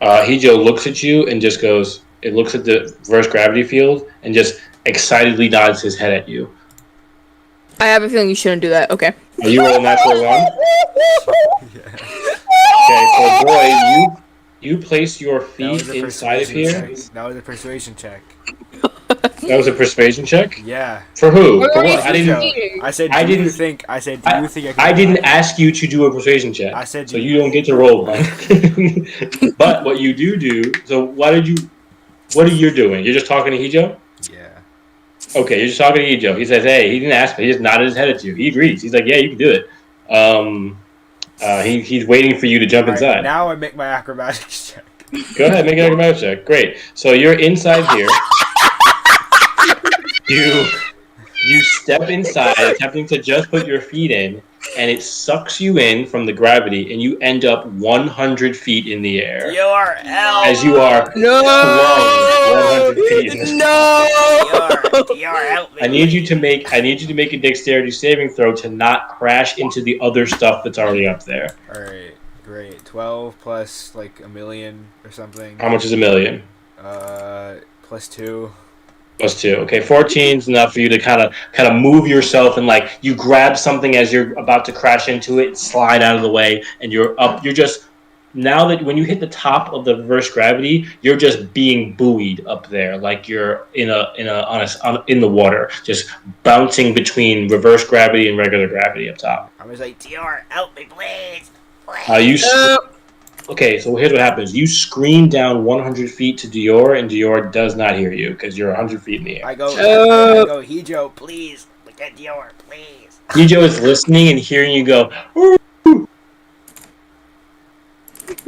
Hijo looks at you and just goes, it looks at the reverse gravity field and just excitedly nods his head at you. I have a feeling you shouldn't do that. Okay. Are you rolling natural one? Okay, so boy, you place your feet inside of here. That was a persuasion check. That was a persuasion check? Yeah. For who? Where For are what? you I said, I do you didn't- think I can I didn't ask you to do a persuasion check. I said so you don't get to roll one. But what you do, so what are you doing? You're just talking to Hijo? Yeah. Okay, you're just talking to Hijo. He says, hey, he didn't ask me. He just nodded his head at you. He agrees. He's like, yeah, you can do it. He's waiting for you to jump inside. Now I make my acrobatics check. Go ahead, make an acrobatics check. Great. So you're inside here. You step inside, attempting to just put your feet in, and it sucks you in from the gravity, and you end up 100 feet in the air. You're out. As you are No. flung 100 feet in the No. You're out. I need you to make a dexterity saving throw to not crash into the other stuff that's already up there. All right, great. 12 plus like a million or something. How much is a million? Plus 2. Plus 2. Okay, 14 is enough for you to kind of move yourself and like you grab something as you're about to crash into it, slide out of the way, and you're up. You're just now that when you hit the top of the reverse gravity, you're just being buoyed up there, like you're in the water, just bouncing between reverse gravity and regular gravity up top. I was like, Dior, help me, please. Okay, so here's what happens. You scream down 100 feet to Dior, and Dior does not hear you because you're 100 feet in the air. I go, Hijo, please, look at Dior, please. Hijo is listening and hearing you go.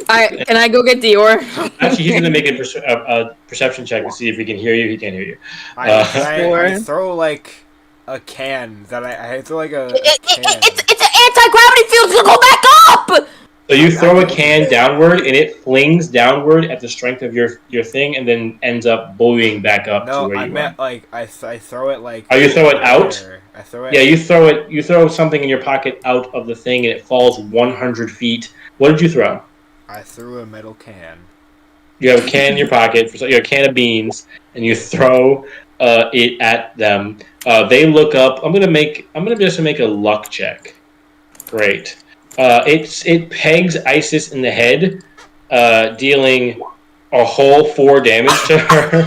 Can I go get Dior? Actually, he's going to make a perception check to see if he can hear you. He can't hear you. I throw like a can that I throw like a can. It's an anti-gravity field to go back up! So you throw a can downward, and it flings downward at the strength of your thing, and then ends up buoying back up to where you meant are. like I throw it like. Oh, you throw it out? I throw it. Yeah, you throw it. You throw something in your pocket out of the thing, and it falls 100 feet. What did you throw? I threw a metal can. You have a can in your pocket, you have a can of beans, and you throw it at them. They look up. I'm gonna just make a luck check. Great. It pegs Isis in the head, dealing a whole 4 damage to her.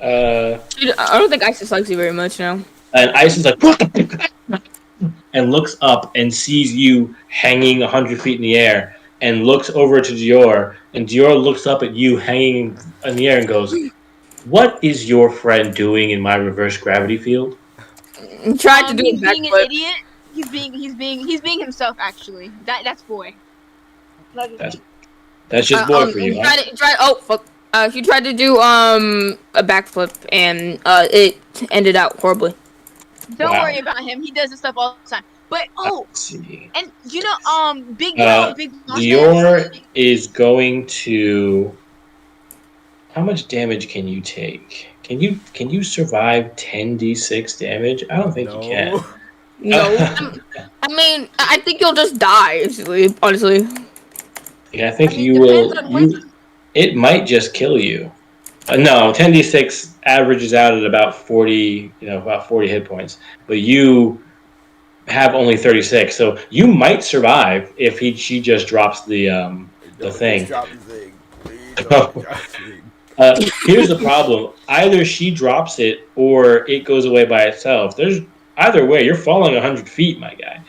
I don't think Isis likes you very much now. And Isis is like, what the? And looks up and sees you hanging 100 feet in the air, and looks over to Dior, and Dior looks up at you hanging in the air and goes, "What is your friend doing in my reverse gravity field?" He tried to do he's a being an backflip. idiot. He's being himself. Actually, that's boy. That's just boy for you. He Huh? he tried to do a backflip and it ended out horribly. Don't Wow. worry about him. He does this stuff all the time. But Let's see. and you know, big Dior is going to. How much damage can you take? Can you survive 10d6 damage? I don't think you can. No, I mean, I think you'll just die. Honestly, Yeah, I think you will. It might just kill you. No, 10d6 averages out at about 40. About 40 hit points. But you have only 36, so you might survive if she just drops the thing. Drop the thing. Please don't drop the thing. Here's the problem: either she drops it or it goes away by itself. There's either way. You're falling 100 feet, my guy.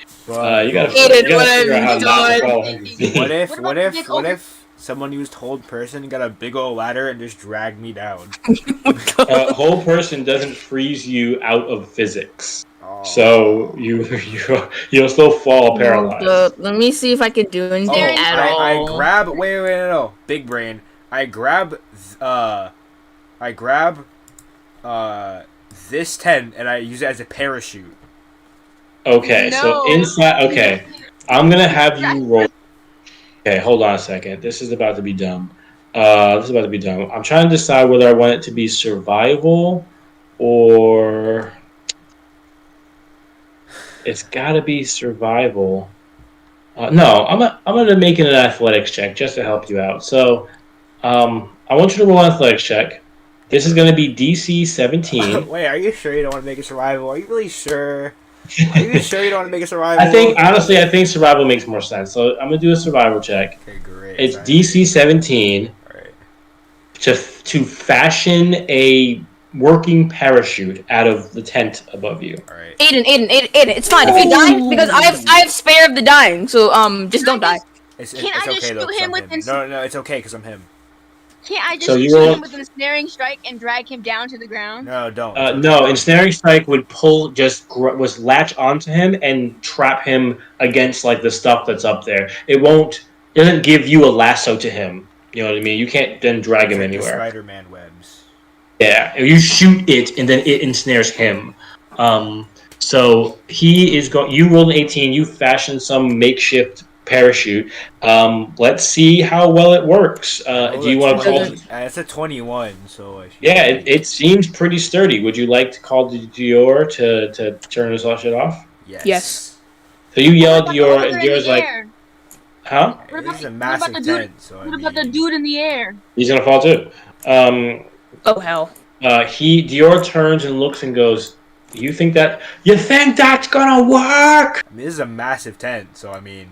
You gotta figure out how not to fall 100 feet. What if someone used hold person and got a big old ladder and just dragged me down? Whole person doesn't freeze you out of physics, so you'll still fall paralyzed. let me see if I can do anything at all. I grab. Wait, no. Big brain. I grab this tent and I use it as a parachute. Okay, so inside. Okay, I'm gonna have you roll. Okay, hold on a second. This is about to be dumb. I'm trying to decide whether I want it to be survival or it's got to be survival. No, I'm gonna make it an athletics check just to help you out. So, I want you to roll an athletics check. This is gonna be DC 17. Wait, are you sure you don't want to make it survival? Are you really sure? Are you sure you don't want to make it survival? I think survival makes more sense. So I'm gonna do a survival check. Okay, great. It's DC 17. Alright. To fashion a working parachute out of the tent above you. Alright. Aiden, it's fine if you die because I have spare of the dying. So just don't die. It's Can I okay just though, shoot 'cause him I'm with him. No, it's okay because I'm him. Can't I just So you shoot roll- him with an ensnaring strike and drag him down to the ground? No, don't. No, ensnaring strike would was latch onto him and trap him against like the stuff that's up there. It doesn't give you a lasso to him. You know what I mean? You can't then drag him Like the anywhere. Spider-Man webs. Yeah, you shoot it and then it ensnares him. So he is going. You rolled an 18. You fashioned some makeshift parachute. Let's see how well it works. Do you want to call? It's a 21, so I should Yeah, it seems pretty sturdy. Would you like to call Dior to turn this all shit off? Yes. So you yell at What about the Dior, other and in Dior's the like, air? "Huh? What This is a about massive the dude? tent, so What about the dude in the air? He's gonna fall too." Oh hell. Dior turns and looks and goes, You think that's gonna work?" I mean, this is a massive tent, so I mean,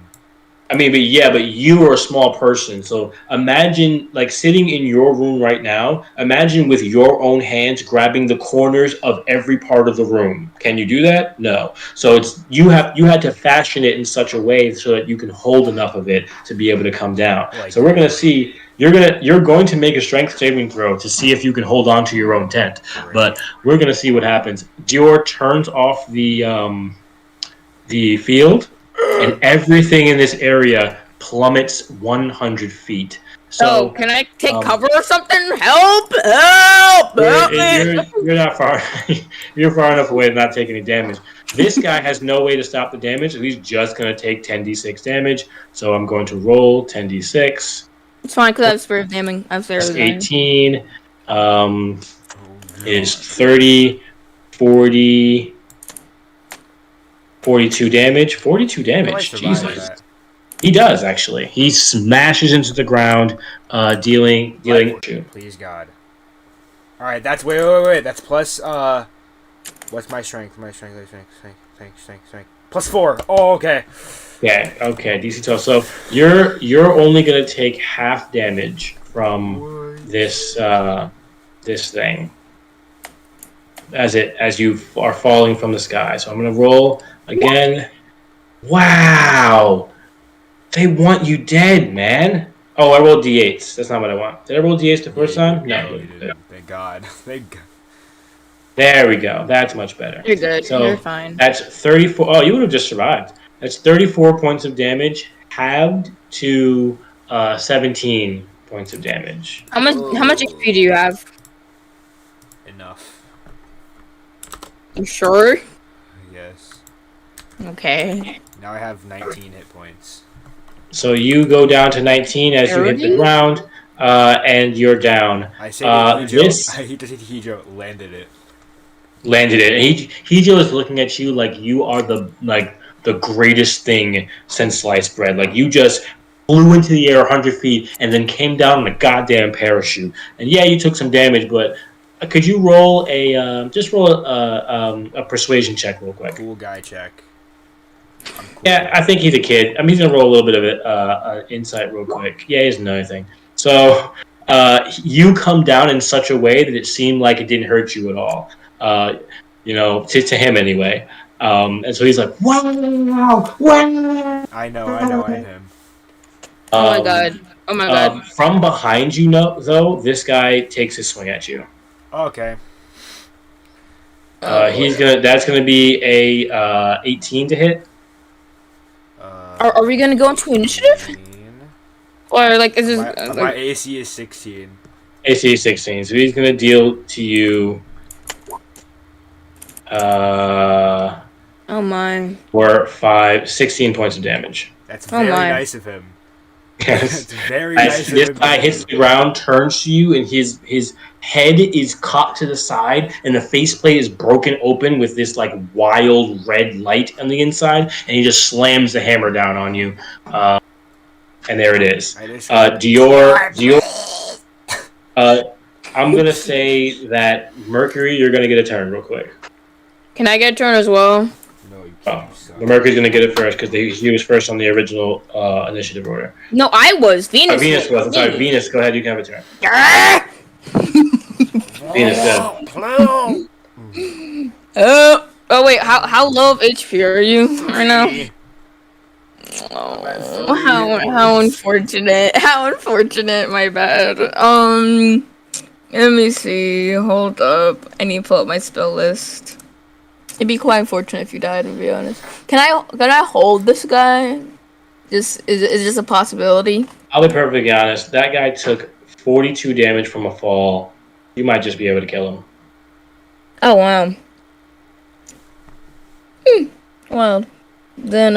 I mean, but yeah, but you are a small person. So imagine like sitting in your room right now. Imagine with your own hands grabbing the corners of every part of the room. Can you do that? No. So it's you had to fashion it in such a way so that you can hold enough of it to be able to come down. Oh, I So we're did. gonna see. You're going to make a strength saving throw to see if you can hold on to your own tent. Great. But we're gonna see what happens. Dior turns off the field, and everything in this area plummets 100 feet. Oh, So can I take um, cover or something? Help! Help! Help me! you're not far you're far enough away to not take any damage. This guy has no way to stop the damage, so he's just going to take 10d6 damage. So I'm going to roll 10d6 It's fine because I have spirit of damning. I have spirit plus of damning. 18 Oh is god. 30, 40, 42 damage. 42 How do I damage. survive Jesus. that? He does actually. He smashes into the ground, dealing. Please God. Alright, that's wait. That's plus what's my strength? My strength. Plus 4. Oh, okay. Yeah, okay, DC 12. So you're only gonna take half damage from this thing as you are falling from the sky. So I'm gonna roll again. Wow, they want you dead, man. Oh, I rolled d8s. That's not what I want. Did I roll d8s the first time? No. No, you didn't. Thank God. Thank God. There we go. That's much better. You're good. You're So fine. that's 34. Oh, you would have just survived. That's 34 points of damage, halved to 17 points of damage. How much HP do you have? Enough. You sure? Yes. Okay. Now I have 19 hit points. So you go down to 19 as you hit the 30? ground, and you're down. I say to Hijo, This I hate to say to Hijo, landed it. landed it. And Hijo is looking at you like you are the greatest thing since sliced bread. Like you just flew into the air 100 feet and then came down in a goddamn parachute. And yeah, you took some damage, but could you roll a persuasion check real quick? Cool guy check. I'm cool. Yeah, I think he's a kid. I mean, he's gonna roll a little bit of it, insight real quick. Yeah, he's another thing. So you come down in such a way that it seemed like it didn't hurt you at all. To him anyway. And so he's like, wow, wow. I know, I'm him. Oh my god. Oh my god. From behind you, though, this guy takes a swing at you. Okay. That's gonna be a 18 to hit. Are we gonna go into initiative? Or like is this My AC is 16. AC 16. So he's gonna deal to you. Oh my. 16 points of damage. That's very nice of him. Yes. It's very nice of him. This guy hits the ground, turns to you, and his head is caught to the side, and the faceplate is broken open with this like wild red light on the inside, and he just slams the hammer down on you. And there it is. Dior. I'm gonna say that Mercury, you're gonna get a turn real quick. Can I get a turn as well? No, you Oh, can't. but Mercury's gonna get it first because he was first on the original initiative order. No, I was. Venus. Venus was. I'm sorry, Venus. Go ahead. You can have a turn. Venus, go. Oh wait, how low of HP are you right now? Oh, how unfortunate. How unfortunate, my bad. Let me see. Hold up. I need to pull up my spell list. It'd be quite unfortunate if you died, to be honest. Can I hold this guy? Is this a possibility? I'll be perfectly honest. That guy took 42 damage from a fall. You might just be able to kill him. Oh wow. Well, then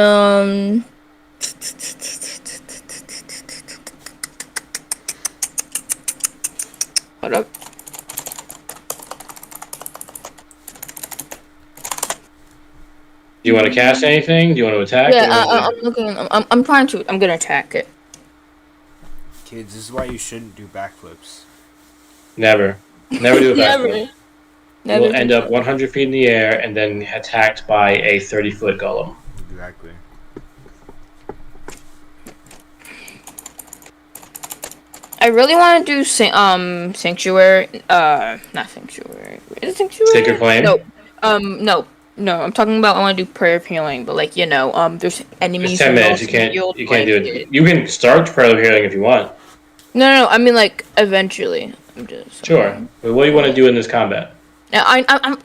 hold up. Do you want to cast anything? Do you want to attack? Yeah, I'm looking. I'm trying to. I'm gonna attack it. Kids, this is why you shouldn't do backflips. Never do a backflip. Never. You'll end up 100 feet in the air and then attacked by a 30-foot golem. Exactly. I really want to do sanctuary. Not sanctuary. Is it sanctuary? Sacred Flame? No. No. No. I'm talking about I want to do prayer of healing, but like there's It's enemies 10 who minutes. lost You some can't. healed You can't do blanket. it. You can start prayer of healing if you want. No. I mean like eventually. I'm just Sure. saying. But what do you want to do in this combat? Yeah, I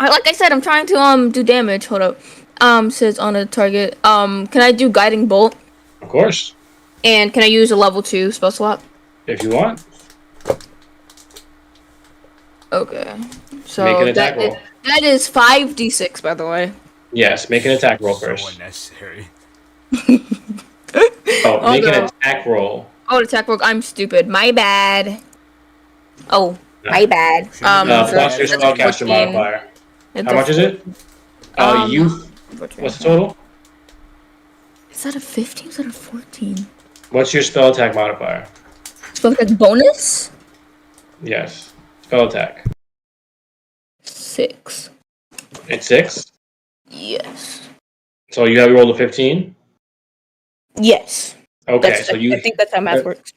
like I said, I'm trying to do damage. Hold up. Says on a target. Can I do guiding bolt? Of course, And can I use a level 2 spell slot? if you want. Okay. Make an So attack roll. that is 5d6 by the way. Yes, make an attack roll So first. unnecessary. Oh, make an Okay. attack roll. Oh, attack roll. I'm stupid. My bad. Oh, No. my bad. Shouldn't it be Plus your advantage on spellcaster 14. modifier. It's How a much is it? 14. You. 14. What's the total? Is that a 15? Is that a 14? What's your spell attack modifier? So like bonus? Yes. Spell attack. 6. It's 6. Yes. So you have rolled a 15. Yes. Okay, so I think that's how math works.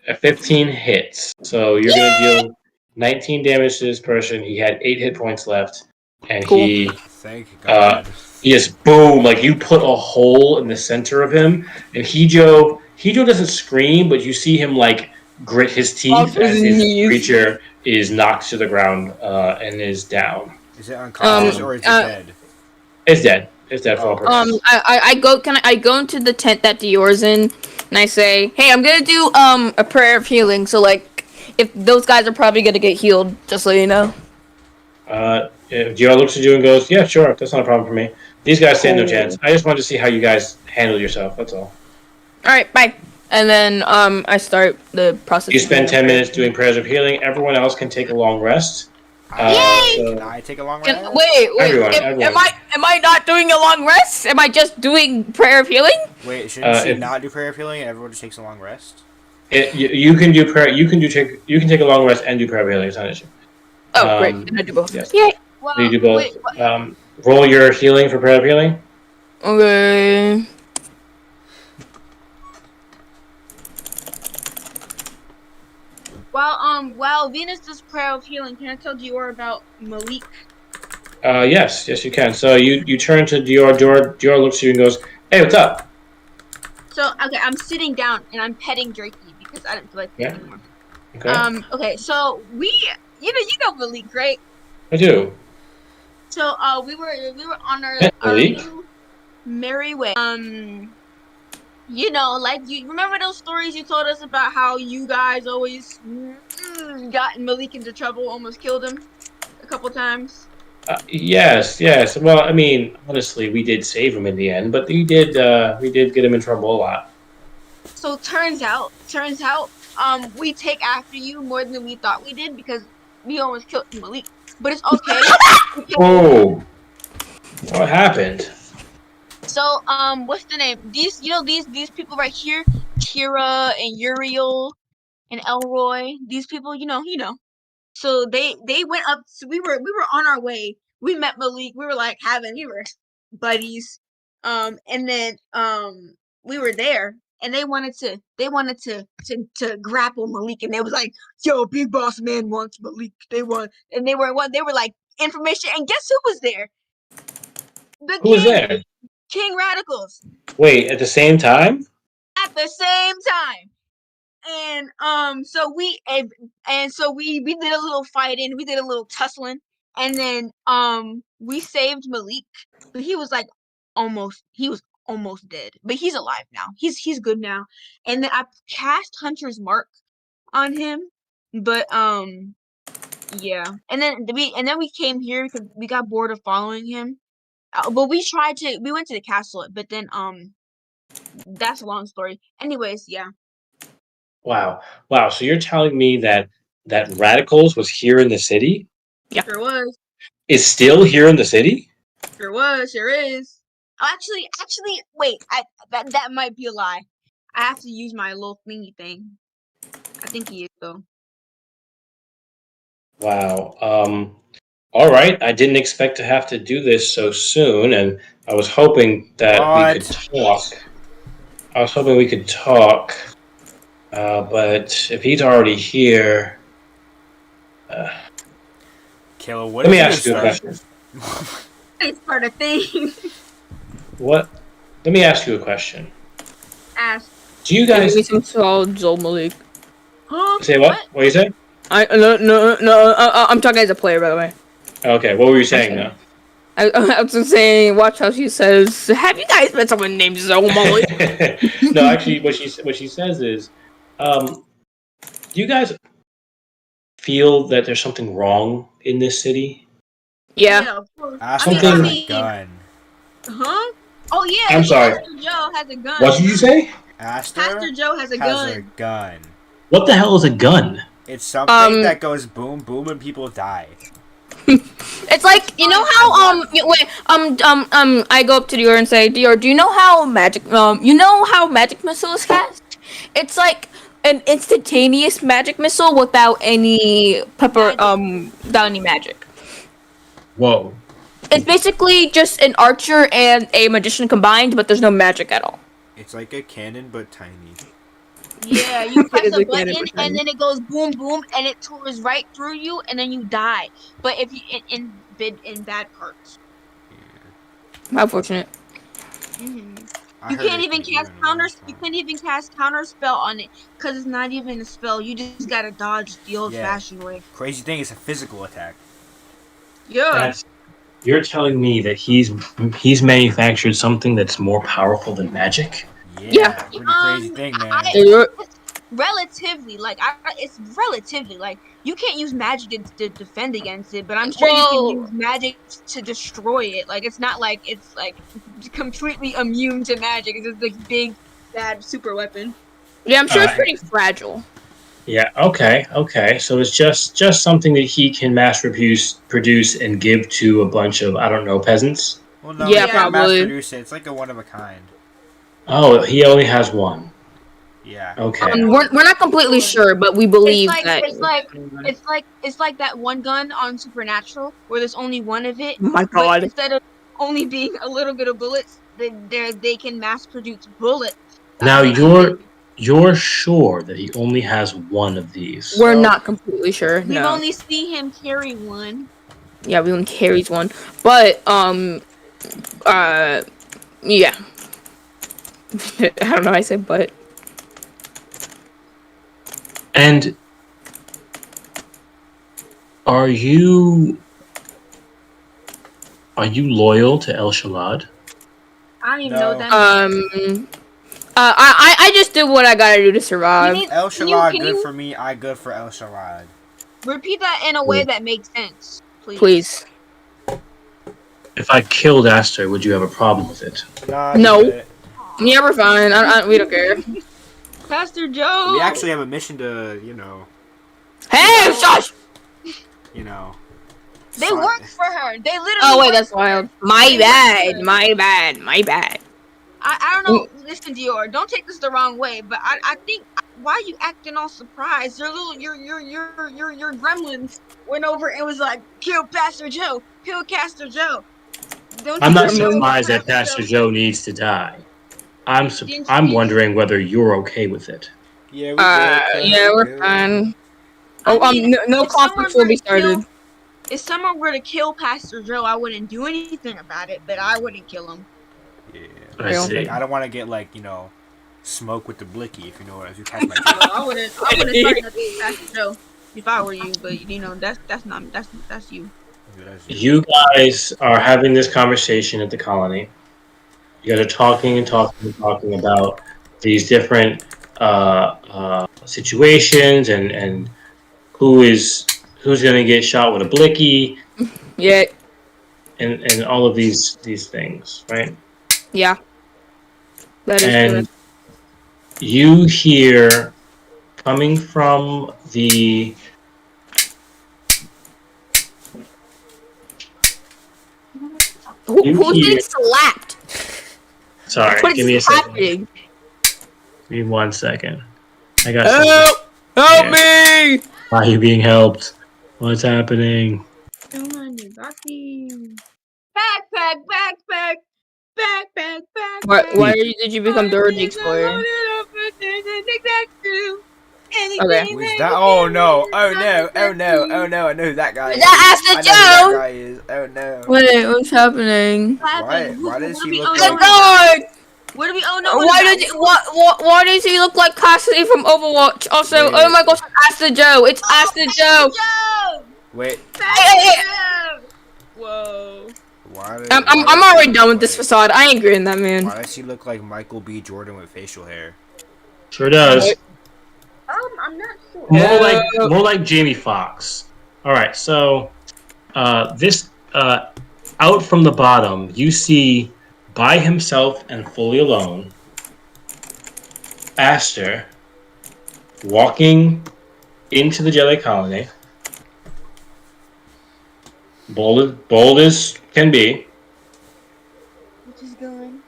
a 15 hits. So you're gonna deal 19 damage to this person. He had 8 hit points left, and Cool. Thank God. he just boom, like you put a hole in the center of him, and Hijo doesn't scream, but you see him like grit his teeth His as his knees. creature is knocked to the ground and is down. Is it unconscious or is it dead? It's dead. It's dead for all purposes. I go into the tent that Dior's in, and I say, hey, I'm gonna do a prayer of healing. So like, if those guys are probably gonna get healed, just so you know. Dior looks at you and goes, "Yeah, sure, that's not a problem for me. These guys stand no chance. I just wanted to see how you guys handle yourself. That's all." All right, bye. And then I start the process. You spend 10 minutes doing prayers of healing. Everyone else can take a long rest. Can I take a long rest? Wait. Everyone. Am I not doing a long rest? Am I just doing prayer of healing? Wait, shouldn't she not do prayer of healing and everyone just takes a long rest? You can do prayer. You can take a long rest and do prayer of healing. It's not an issue. Oh, great. And I do both. Yes. Yeah. Well, You do both. wait, Roll your healing for prayer of healing. Okay. while Venus does prayer of healing, can I tell Dior about Malik? Yes, you can. So you turn to Dior. Dior looks at you and goes, "Hey, what's up?" So okay, I'm sitting down and I'm petting Drakey because I don't feel like Yeah. anymore. Okay. Okay, so you know Malik, right? I do. So we were on our Malik? little merry way. You know, like you remember those stories you told us about how you guys always got Malik into trouble, almost killed him a couple times. Yes. Well, I mean, honestly, we did save him in the end, but we did get him in trouble a lot. So turns out, we take after you more than we thought we did because we almost killed Malik. But it's okay. Oh, what happened? So what's the name? These people right here, Kira and Uriel and Elroy. These people, you know. So they went up. So we were on our way. We met Malik. We were buddies. And then we were there, and they wanted to grapple Malik, and they was like, "Yo, Big Boss Man wants Malik." They were like information, and guess who was there? The Who was there? King Radicals Wait, at the same time? at the same time. And we did a little fighting, we did a little tussling, and then we saved Malik, but he was almost dead, but he's alive now. He's good now. And then I cast Hunter's Mark on him, but yeah. And then we came here because we got bored of following him. But we went to the castle, but then that's a long story. Anyways, yeah. Wow. So you're telling me that Radicals was here in the city? Yeah. Sure was. Is still here in the city? Sure was. Sure is. Actually, wait. That might be a lie. I have to use my little thingy thing. I think he is though. Wow. All right. I didn't expect to have to do this so soon, and I was hoping that we could talk. I was hoping we could talk. But if he's already here, Kayla, what let if me you ask just you a start? question. It's part of thing. What? Let me ask you a question. Ask. Do you Give me guys some salt, Zolmalik. Huh? say what? What? What you say? I'm talking as a player, by the way. Okay, what were you I'm saying sorry. now? I was just saying, watch how she says, have you guys met someone named Zolmalik? No, actually, what she says is, do you guys feel that there's something wrong in this city? Yeah. Yeah, of course. Aster I has Something. a mean, gun. huh? Oh yeah, I'm sorry. Pastor Joe has a What gun. did you say? Aster Pastor Joe has a has a gun. gun. What the hell is a gun? It's something Um, that goes boom boom and people die. it's like, It's you know fine. I how, bought. wait, I go up to Dior and say, Dior, do you know how magic missile is cast? It's like an instantaneous magic missile without any Magic. without any magic. Whoa. It's basically just an archer and a magician combined, but there's no magic at all. It's like a cannon but tiny. Yeah, you It press is a a cannon button for and time. then it goes boom boom and it tours right through you and then you die. But if you in bad parts. How fortunate. Hmm I You heard can't it even can cast even counters. worse. You can't even cast counter spell on it because it's not even a spell. You just gotta dodge the Yeah. old-fashioned way. Crazy thing is a physical attack. Yeah. That's You're telling me that he's manufactured something that's more powerful than magic? Yeah. Yeah, pretty crazy thing, man. It's relatively it's relatively like you can't use magic to defend against it, but I'm sure you can Well, use magic to destroy it. Like it's not like it's like completely immune to magic. It's just like big bad super weapon. yeah, I'm sure it's Uh, pretty fragile. yeah. Okay. Okay. So it's just something that he can produce and give to a bunch of, I don't know, peasants. Well, no, he Yeah, Yeah. can't mass probably. produce it. It's like a one of a kind. Oh, he only has one. Yeah. Okay. We're not completely Sure. sure, but we It's believe like that. it's like it's like that one gun on Supernatural where there's only one of it, Oh my but god. instead of only being a little bit of bullets, they can mass produce bullets Now out of it. you're sure that he only has one of these? We're Well, not completely sure. we've No. only seen him carry one. Yeah, we only carries one, but uh, yeah. I don't know. I said but. And are you loyal to El Shalad? I don't even know what No. that means. I just did what I gotta do to survive. El Can you Shalad can good you for me. I good for El Shalad. repeat that in a way that makes sense, please? Please. If I killed Aster, would you have a problem with it? Nah, be No. good. Yeah, we're fine. We don't care. Pastor Joe. We actually have a mission to, Hey, shush! They si- work for her. They literally Oh wait, work that's for her. wild. My They work for bad. her. My bad. My bad. I don't know. Listen, Dior, don't take this the wrong way, but I think why you acting all surprised? Your little your gremlins went over and was like, kill Pastor Joe, kill Pastor Joe. Don't I'm you not remember when surprised that Pastor Pastor Joe Joe needs to die. didn't I'm you? wondering whether you're okay with it. yeah, we good, cuz Yeah, we we're good. fine. I Oh, mean, no if someone conflicts will were be to started. kill Pastor Joe, I wouldn't do anything about it, but I wouldn't kill him. Yeah, I Real. like see. I don't want to get smoke with the blicky if you know what if you catch my drift. Well, I wouldn't start nothing with Pastor Joe if I were you, but that's not that's you. Yeah, that's you. You guys are having this conversation at the colony. You guys are talking and talking and talking about these different situations and who's going to get shot with a blicky Yeah. and all of these things, right? Yeah. That is And correct. you hear coming from the you Who's hear getting slapped? sorry, What give is me a second. happening? Give me 1 second. I got something. Help! Help Yeah. me! Why are you being helped? What's happening? Backpack, backpack, backpack, Why backpack. did you become the Urge Explorer? do anything Okay. Who is that that? you Oh can no! do, Oh nothing no! Oh but no! you. Oh no! I know who that guy Is is. that Aster I know who that Joe? guy is. Oh no! Wait, what's happening? What Why? happened? Why What does are he we look oh Oh like? no about? God! What are we oh no about? Why does he look like Cassidy from Overwatch? Also, oh Wait, my gosh, it's Aster Joe. It's Oh, Aster Pastor Joe. Joe! wait. Pastor Hey. Joe! Whoa. I'm Why does he already done look with this like? facade. I ain't agreeing that man. Why does he look like Michael B. Jordan with facial hair? Sure does. I'm not sure. More like Jamie Foxx. All right, so this out from the bottom, you see by himself and fully alone, Aster walking into the Jedi colony, bold as can be. Which is going.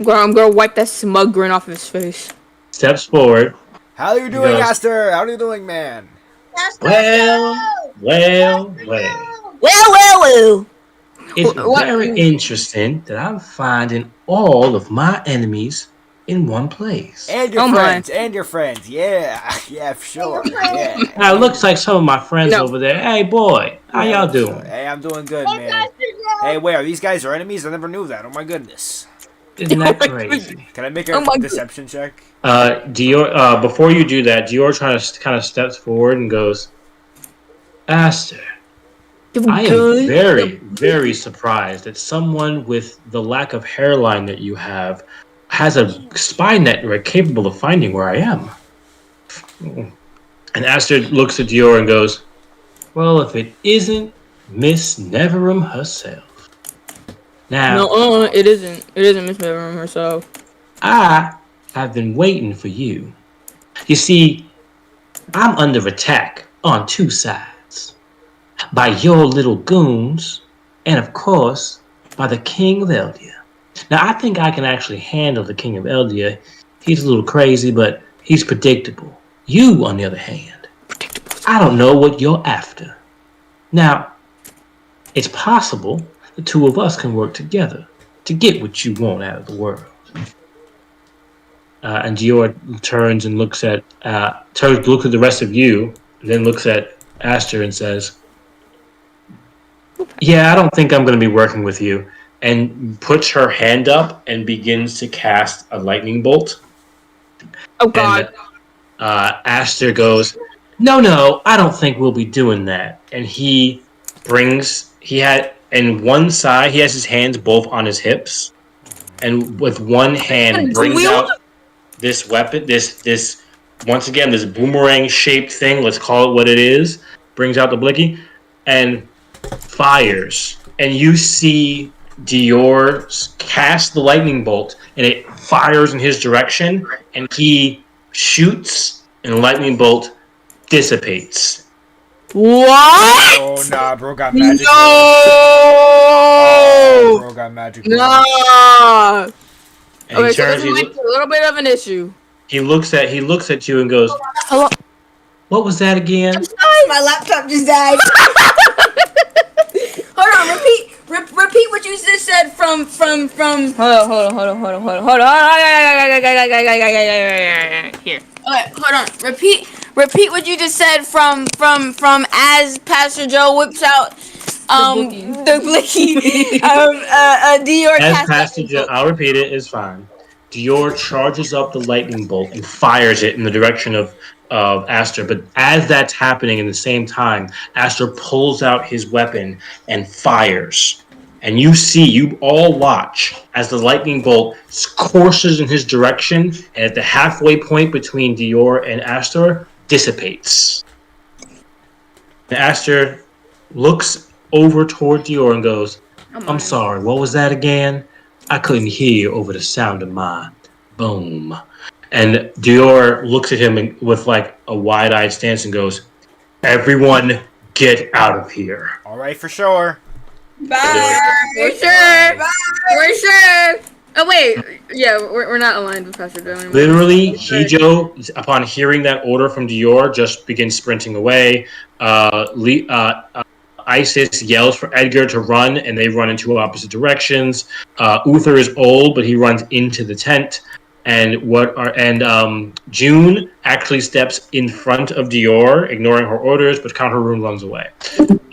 I'm gonna wipe that smug grin off his face. Steps forward. How are you He doing, goes, Aster? How are you doing, man? Pastor well, Joe! well, Pastor well. Joe! Well. It's What? very interesting that I'm finding all of my enemies in one place. And your Oh my. friends, and your friends. Yeah, yeah, for sure. Yeah. Now, it looks like some of my friends No. over there. Hey, boy, how Yeah, y'all what's up? doing? Hey, I'm doing good, Hey, man. Pastor Joe! Hey, wait, are these guys our enemies? I never knew that. Oh my goodness. Isn't that crazy? Can I make Oh a my deception check? Dior. Before you do that, Dior kind of steps forward and goes, Aster, I am God. very, very surprised that someone with the lack of hairline that you have has a spy network capable of finding where I am. And Aster looks at Dior and goes, well, if it isn't Miss Neverum herself. No, Now, it isn't. It isn't Miss Beverham herself. I have been waiting for you. You see, I'm under attack on two sides. By your little goons, and of course, by the King of Eldia. Now, I think I can actually handle the King of Eldia. He's a little crazy, but he's predictable. You, on the other hand, I don't know what you're after. Now, it's possible the two of us can work together to get what you want out of the world. And Dior turns and looks at the rest of you, and then looks at Aster and says, yeah, I don't think I'm going to be working with you. And puts her hand up and begins to cast a lightning bolt. Oh God. And Aster goes, no, I don't think we'll be doing that. And he had, in one side, he has his hands both on his hips. And with one hand brings out this weapon, this once again, this boomerang shaped thing, let's call it what it is, brings out the blicky, and fires, and you see Dior cast the lightning bolt, and it fires in his direction, and he shoots, and the lightning bolt dissipates. What? Oh nah, bro got magic. No. Oh, bro got magic. No. And Okay, he so turns. this might be a little bit of an issue. He looks at you and goes, Hello. "What was that again?" My laptop just died. Hold on. Repeat what you just said from. Hold on. Here. Okay, hold on. Repeat what you just said from as Pastor Joe whips out the blicky Dior As cast Pastor lightning Joe, bolt. I'll repeat it. It's fine. Dior charges up the lightning bolt and fires it in the direction of Aster. But as that's happening, in the same time, Aster pulls out his weapon and fires. And you all watch as the lightning bolt courses in his direction, and at the halfway point between Dior and Aster, dissipates. And Aster looks over toward Dior and goes, I'm sorry, what was that again? I couldn't hear over the sound of my boom. And Dior looks at him with like a wide-eyed stance and goes, everyone get out of here. All right, for sure. Bye. For sure. For sure. Oh wait, yeah, we're not aligned with Pastor Joe anymore. Literally, Hijo, upon hearing that order from Dior, just begins sprinting away. Isis yells for Edgar to run, and they run into opposite directions. Uther is old, but he runs into the tent. and June actually steps in front of Dior, ignoring her orders, but Counter Rune runs away.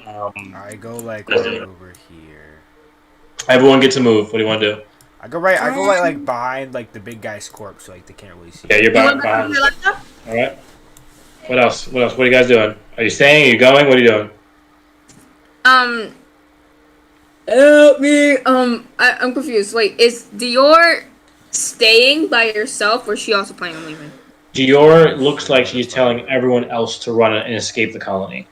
Um, I go like right over here. Everyone gets a move. What do you want to do? I go right. I go right like Um, behind like the big guy's corpse, so like they can't really see Yeah, me. you're you went back over behind. your laptop? All right. What else? What else? What are you guys doing? Are you staying? Are you going? What are you doing? Um, help me. I'm confused. Wait, is Dior staying by herself, or is she also planning on leaving? Dior looks like That's she's probably telling good. everyone else to run and escape the colony.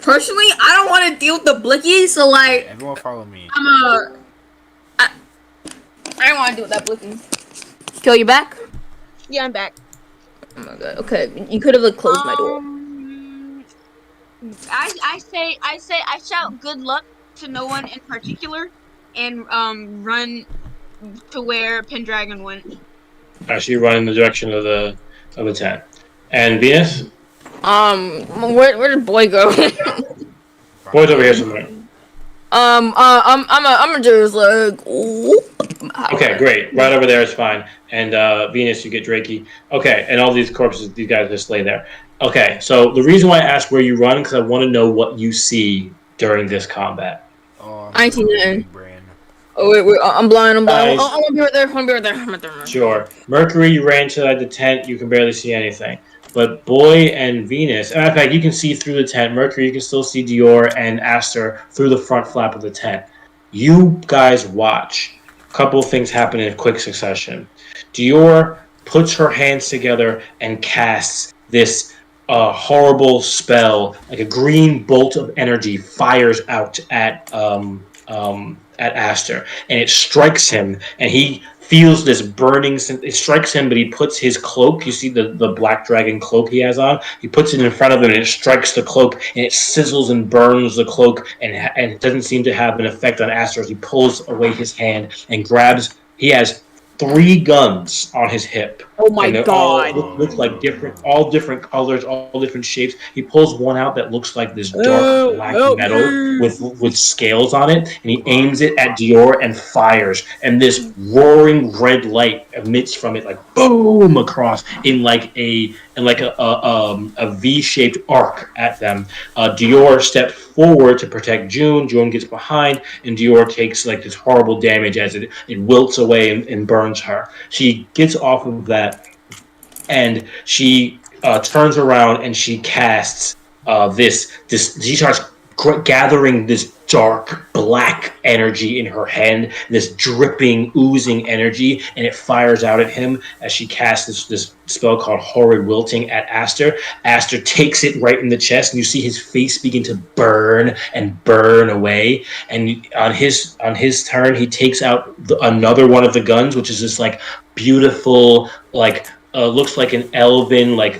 Personally, I don't want to deal with the blicky, so Yeah, like, everyone follow me. I'm I, I don't want to deal with that blicky. Kill you back? Yeah, I'm back. Oh my god. Okay, you could have like closed my door. Um, I shout good luck to no one in particular, and run to where Pendragon went. She run in the direction of the tent. And Venus, Where did boy go? boy's over Behind here me. somewhere. I'm just like, ooh. Okay, great. Right over there is fine. And Venus, you get Drakey. Okay, and all these corpses, these guys just lay there. Okay, so the reason why I asked where you run because I want to know what you see during this combat. Oh, I'm I ain't seen so nothing. big brain. Oh wait, I'm blind. I'm blind. Guys, I want to be right there. I want to be right there. I'm right there. sure. Mercury, you ran inside the tent. You can barely see anything. But Boy and Venus, and in fact, you can see through the tent. Mercury, you can still see Dior and Aster through the front flap of the tent. You guys watch. A couple of things happen in quick succession. Dior puts her hands together and casts this horrible spell, like a green bolt of energy, fires out at Aster, and it strikes him, and he feels this burning. It strikes him, but he puts his cloak. You see the black dragon cloak he has on. He puts it in front of him, and it strikes the cloak, and it sizzles and burns the cloak, and it doesn't seem to have an effect on Aster as he pulls away his hand and grabs. He has three guns on his hip, Oh my and they're all god. look like Oh. different, all different colors, all different shapes. He pulls one out that looks like this dark Oh, black help metal me. with scales on it, and he aims it at Dior and fires, and this roaring red light emits from it like boom across in like a V-shaped arc at them. Dior steps forward to protect June. June gets behind, and Dior takes like this horrible damage as it wilts away and burns her. She gets off of that, and she turns around and she casts this. She starts gathering this dark black energy in her hand, this dripping, oozing energy, and it fires out at him as she casts this spell called Horrid Wilting at Aster. Aster takes it right in the chest, and you see his face begin to burn and burn away. And on his turn, he takes out another one of the guns, which is this like beautiful like looks like an elven, like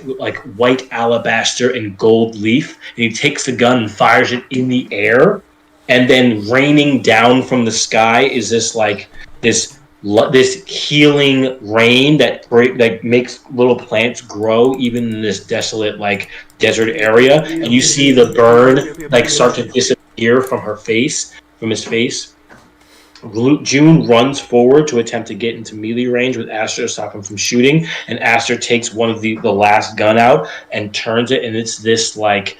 white alabaster and gold leaf. And he takes the gun and fires it in the air, and then raining down from the sky is this healing rain that makes little plants grow even in this desolate like desert area. And you see the burn like start to disappear from his face. June runs forward to attempt to get into melee range with Aster to stop him from shooting, and Aster takes one of the last gun out and turns it, and it's this like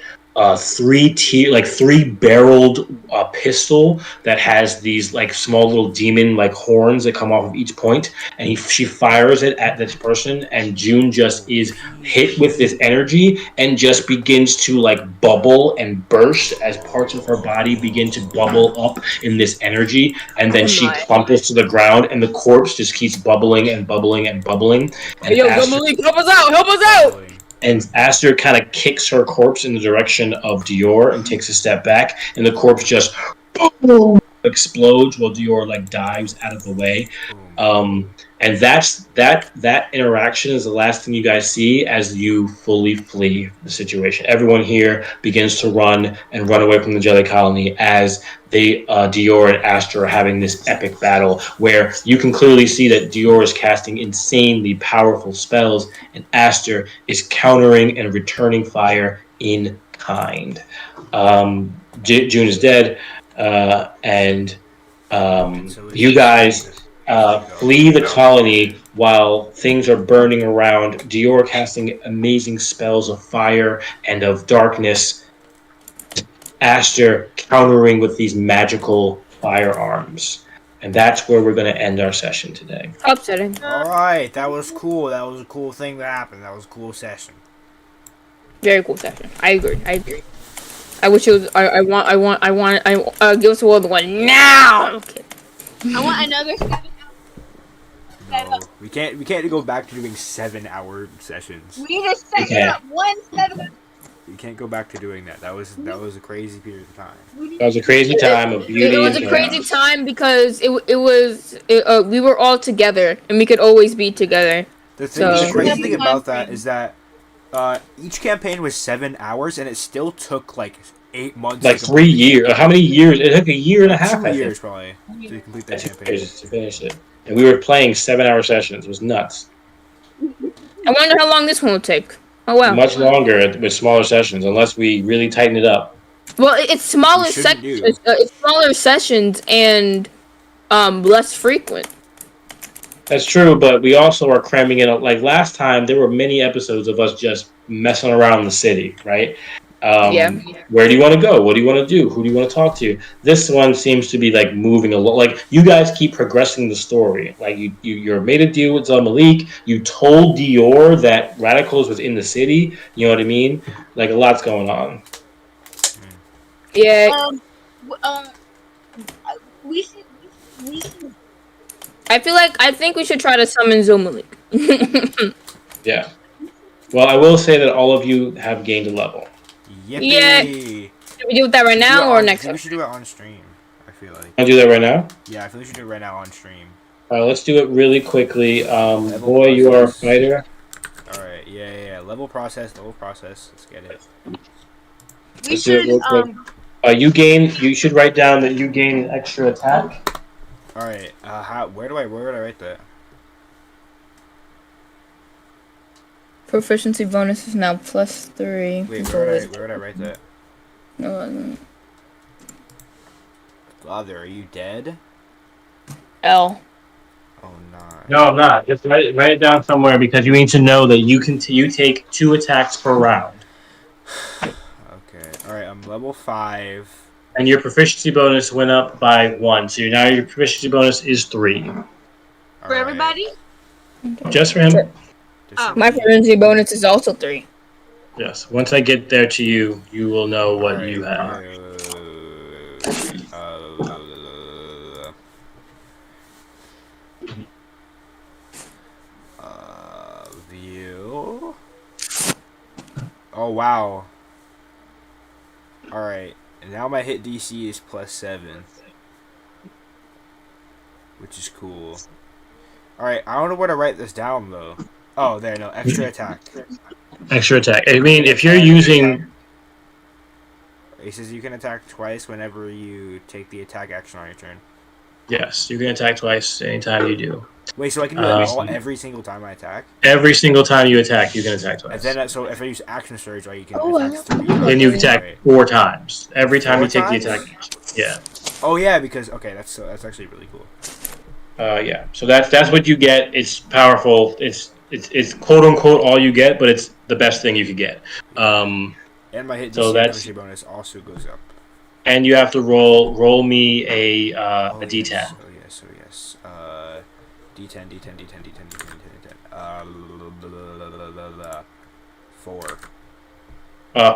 three barreled pistol that has these like small little demon like horns that come off of each point, and she fires it at this person, and June just is hit with this energy and just begins to like bubble and burst as parts of her body begin to bubble up in this energy, and then Oh she my. plumpers to the ground, and the corpse just keeps bubbling and bubbling and bubbling, Hey, and yo, Aster Malik, help us out! Help us out! Bubbling. and Aster kind of kicks her corpse in the direction of Dior and takes a step back, and the corpse just boom, explodes while Dior like dives out of the way. Boom. And that interaction is the last thing you guys see as you fully flee the situation. Everyone here begins to run away from the Jelly Colony as Dior and Aster are having this epic battle where you can clearly see that Dior is casting insanely powerful spells and Aster is countering and returning fire in kind. June is dead, and And so is you she. guys flee the colony while things are burning around. Dior casting amazing spells of fire and of darkness. Aster countering with these magical firearms. And that's where we're going to end our session today. Upsetting. Alright, that was cool. That was a cool thing that happened. That was a cool session. Very cool session. I agree. I wish it was. Give us a world one now. Okay. I want another 7 No, we can't go back to doing 7-hour sessions. We need to set it up. One set of. You can't go back to doing that. That was a crazy period of time. That was a crazy time of beauty. It was and a crazy chaos. time because we were all together and we could always be together. The crazy thing about that is that each campaign was 7 hours and it still took like 8 months. Like 3 years. How many years? It took a year and a half. 2 years probably to complete that campaign. To finish it. And we were playing 7-hour sessions. It was nuts. I wonder how long this one will take. Oh wow. Much longer with smaller sessions, unless we really tighten it up. Well, it's smaller sections. It's smaller sessions and less frequent. That's true, but we also are cramming in. Like last time, there were many episodes of us just messing around the city, right? Where do you want to go? What do you want to do? Who do you want to talk to? This one seems to be like moving a lot. Like you guys keep progressing the story. Like you made a deal with Malik. You told Dior that Radicals was in the city. You know what I mean? Like a lot's going on. Yeah. We should. I think we should try to summon Zomalik. Yeah. Well, I will say that all of you have gained a level. Yippee! Yeah. Should we do that right now or next? We should do it on stream. I feel like. I'll do that right now. Yeah, I feel we should do it right now on stream. All right, let's do it really quickly. Boy, you are a fighter. All right. Yeah. Level process. Let's get it. We should. You should write down that you gain an extra attack. All right. Where would I write that? Proficiency bonus is now +3. Wait, where would I write that? No, it wasn't. Father, are you dead? L. Oh no. No, I'm not. Just write it down somewhere because you need to know that you take 2 attacks per round. Okay. All right. I'm level 5. And your proficiency bonus went up by 1, so now your proficiency bonus is 3. For everybody? Just for him? My proficiency bonus is also 3. Yes. Once I get there to you, you will know what you have. View. Oh wow. All right. And now my hit DC is +7, which is cool. All right. I don't know where to write this down though. Oh, there. No, extra attack. Extra attack. I mean, if you're using... It says you can attack twice whenever you take the attack action on your turn. Yes, you can attack twice anytime you do. Wait, so I can do that every single time I attack? Every single time you attack, you can attack twice. And then, so if I use action surge, right, you can attack 3 times. Then you attack 4 times. Every time you take the attack. Yeah. Oh yeah, because that's actually really cool. Yeah. So that's what you get. It's powerful. It's quote unquote all you get, but it's the best thing you could get. And my hit DC bonus also goes up. And you have to roll me a D10. So yes. D10. 4.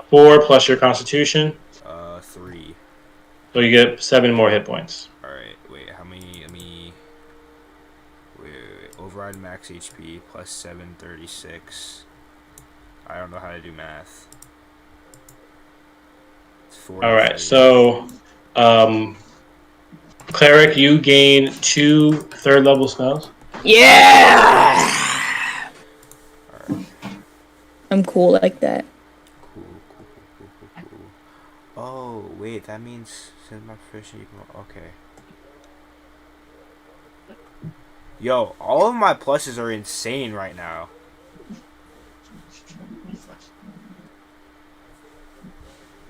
4 plus your Constitution. 3. So you get 7 more hit points. All right. Wait. How many? Let me. Wait. Override max HP plus 736. I don't know how to do math. All right. So, cleric, you gain 2 3rd level spells. Yeah. Right. I'm cool like that. Cool. Oh wait, that means since my proficiency. Okay. Yo, all of my pluses are insane right now.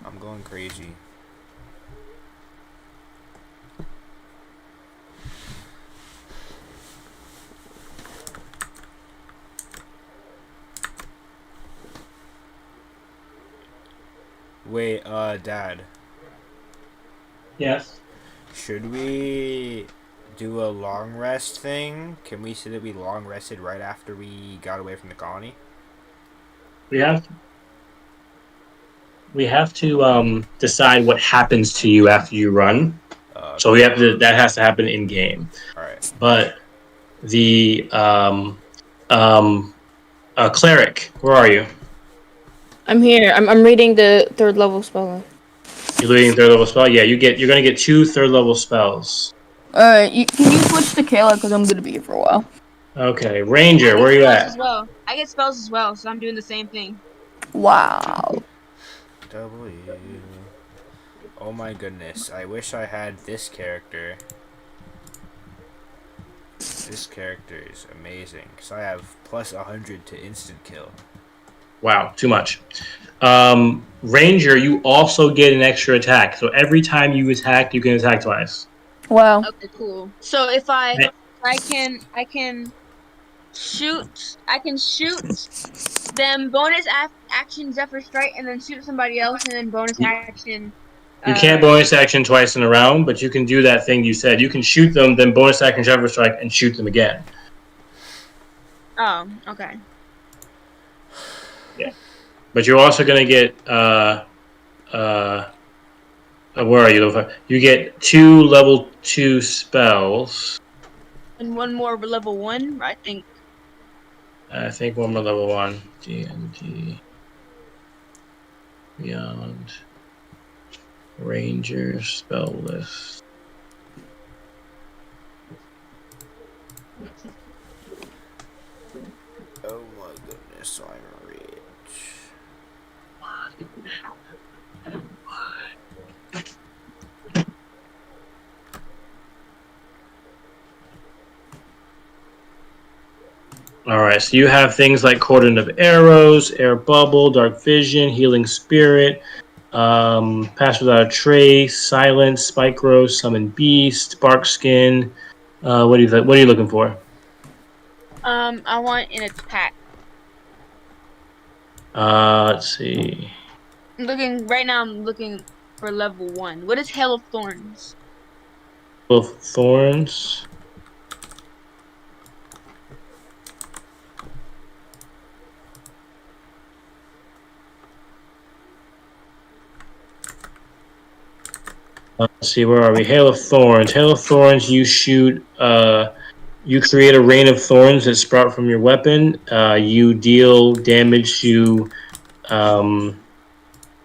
I'm going crazy. Wait, Dad. Yes. Should we do a long rest thing? Can we say that we long rested right after we got away from the colony? We have decide what happens to you after you run. So we Okay. have to that has to happen in game. All right. But the cleric, where are you? I'm here. I'm reading the 3rd level spell. You're leading third level spell. Yeah, you're gonna get 2 third level spells. Alright, can you switch to Kayla because I'm gonna be here for a while. Okay, I Ranger, get where are you spells at? as well. I get spells as well, so I'm doing the same thing. Wow. W. Oh my goodness! I wish I had this character. This character is amazing because I have plus 100 to instant kill. Wow, too much. Ranger, you also get an extra attack. So every time you attack, you can attack twice. Wow. Okay, cool. So if I can shoot them bonus action Zephyr Strike and then shoot somebody else and then bonus action. You can't bonus action twice in a round, but you can do that thing you said. You can shoot them, then bonus action Shepherd Strike, and shoot them again. Oh, okay. Yeah. But you're also going to get where are you? You get 2 level 2 spells. And one more level 1, I think. I think one more level 1. D&D Beyond Ranger spell list. Oh my goodness, I'm rich. All right, so you have things like Cordon of Arrows, Air Bubble, Dark Vision, Healing Spirit, Pass Without a Trace, Silence, Spike Rose, Summon Beast, Bark Skin. What are you looking for? I want an attack. Let's see. I'm looking for level 1. What is Hail of Thorns? Of Thorns. Let's see, where are we? Hail of Thorns. Hail of Thorns, you shoot, you create a rain of thorns that sprout from your weapon. You deal damage to,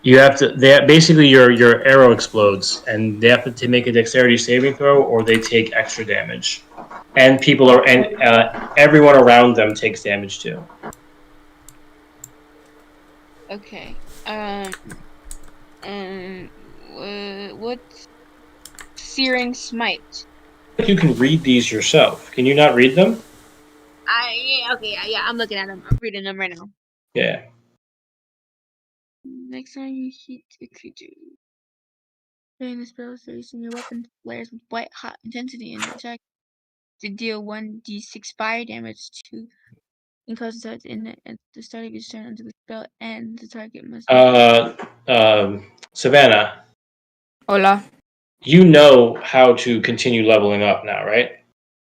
you have to, basically your arrow explodes, and they have to make a dexterity saving throw, or they take extra damage. And everyone around them takes damage too. Okay. What's Searing Smite? You can read these yourself. Can you not read them? Yeah, I'm looking at them. I'm reading them right now. Yeah. Next time you hit a creature, during the spell, using your weapon flares with white hot intensity and attack to deal 1d6 fire damage to enclosed target at the start of each turn until the spell ends. The target must. Savannah, Hola. you know how to continue leveling up now, right?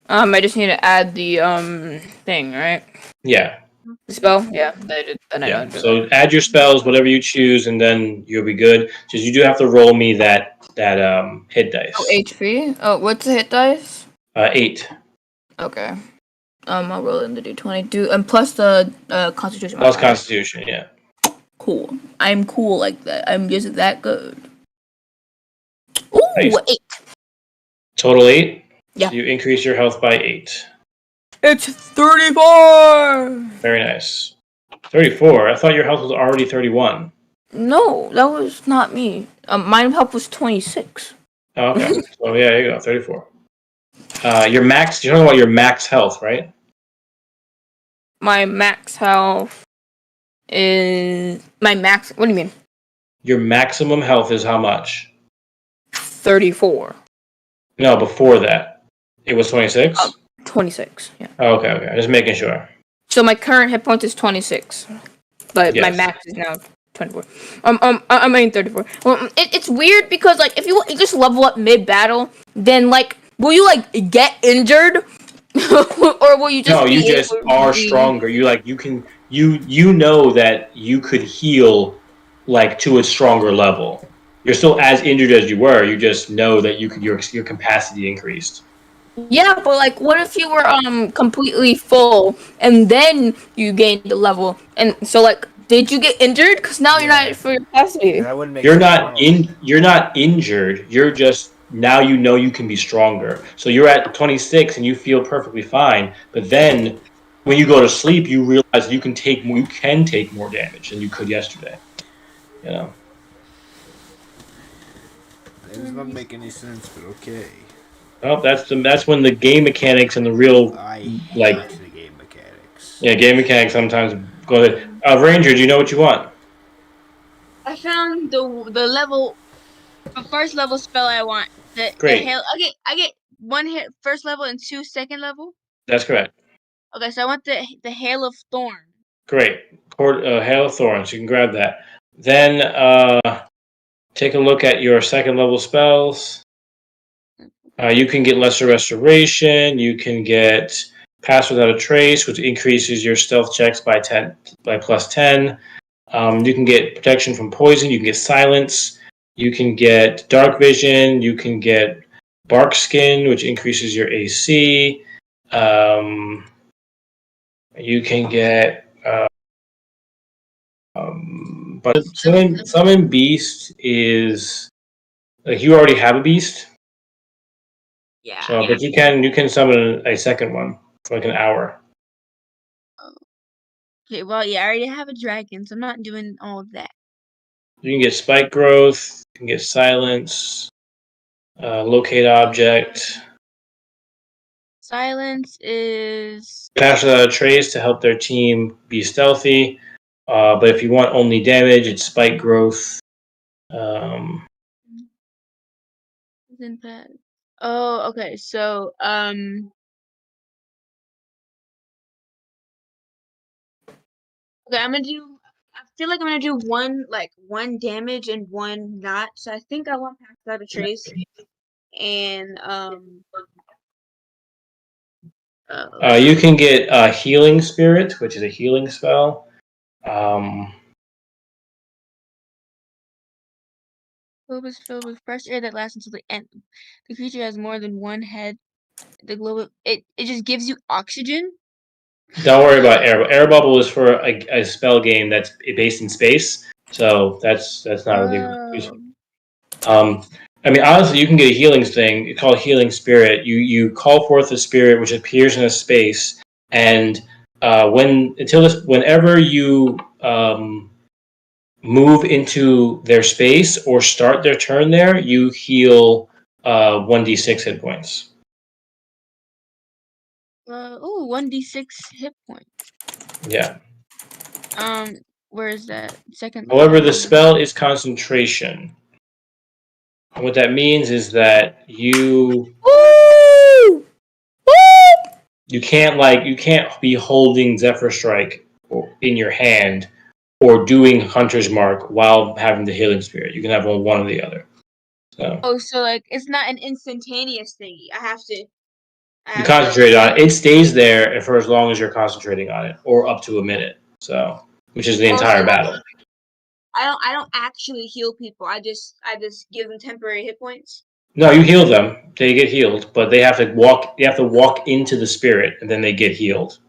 I just need to add the thing, right? Yeah. The spell? Yeah, I did. Then I know Yeah. how to do So that. add your spells, whatever you choose, and then you'll be good. Just you do have to roll me that hit dice. Oh, HP? Oh, what's the hit dice? 8. Okay. I'll roll in the D20. And plus the Constitution Plus modifier. Constitution, yeah. Cool. I'm cool like that. I'm just that good. Ooh, Nice. 8. Total 8? Yeah. So you increase your health by 8. It's 34! Very nice. 34? I thought your health was already 31. No, that was not me. My health was 26. Oh, okay. So yeah, there you go, 34. You're talking about your max health, right? My max health is... What do you mean? Your maximum health is how much? 34. No, before that. It was 26? 26, yeah. Oh, okay. Just making sure. So my current hit point is 26. But Yes. my max is now 24. I mean 34. It's weird because like if you just level up mid battle, then like will you like get injured, or will you No, just you be just able to are be? stronger. You can you know that you could heal like to a stronger level. You're still as injured as you were. You just know that you could your capacity increased. Yeah, but like what if you were completely full and then you gained the level, and so like did you get injured? Because now you're not Yeah, at full capacity. that wouldn't make sense at all. You're not injured. You're just now you know you can be stronger. So you're at 26 and you feel perfectly fine. But then when you go to sleep, you realize you can take more damage than you could yesterday. You know. That does not make any sense, but okay. Well, that's when the game mechanics and the real I like hate the game mechanics. yeah game mechanics sometimes go ahead. Ranger, do you know what you want? I found the level, the first level spell I want. The Great, hail. I get one hit first level and two second level. that's correct. Okay, so I want the hail of thorn. Great, Hail of Thorns. You can grab that. Then take a look at your second level spells. You can get Lesser Restoration. You can get Pass Without a Trace, which increases your stealth checks by +10. You can get Protection from Poison. You can get Silence. You can get Dark Vision. You can get Bark Skin, which increases your AC. You can get but summon beast is like you already have a beast, Yeah. so but you can summon a second one for like an hour. Okay, well, yeah, I already have a dragon, so I'm not doing all of that. You can get spike growth, you can get silence, locate object, Silence is pass without a trace to help their team be stealthy. But if you want only damage, it's spike growth. Um, isn't bad. Oh, okay. So, okay, I'm gonna do. I feel like I'm gonna do one damage and one not. So I think I want pass without a trace and you can get healing spirit, which is a healing spell. Um, globe is filled with fresh air that lasts until the end. The creature has more than one head. The globe it just gives you oxygen. Don't worry about air. Air bubble is for a spell game that's based in space, so that's not really useful. Oh. Um, I mean, honestly, you can get a healing thing. It's called healing spirit. You call forth a spirit which appears in a space, and whenever you move into their space or start their turn there, you heal 1d6 hit points. 1d6 hit point. Yeah. Where is that? Second However, the level. spell is concentration. And what that means is that Woo! Woo! you can't be holding Zephyr Strike in your hand or doing Hunter's Mark while having the healing spirit. You can have one or the other. So Oh, so like it's not an instantaneous thingy. I you have to concentrate on it. It stays there for as long as you're concentrating on it, or up to a minute. So, which is the Oh, so entire battle. I don't actually heal people. I just give them temporary hit points. No, you heal them. They get healed, but they have to walk. You have to walk into the spirit, and then they get healed.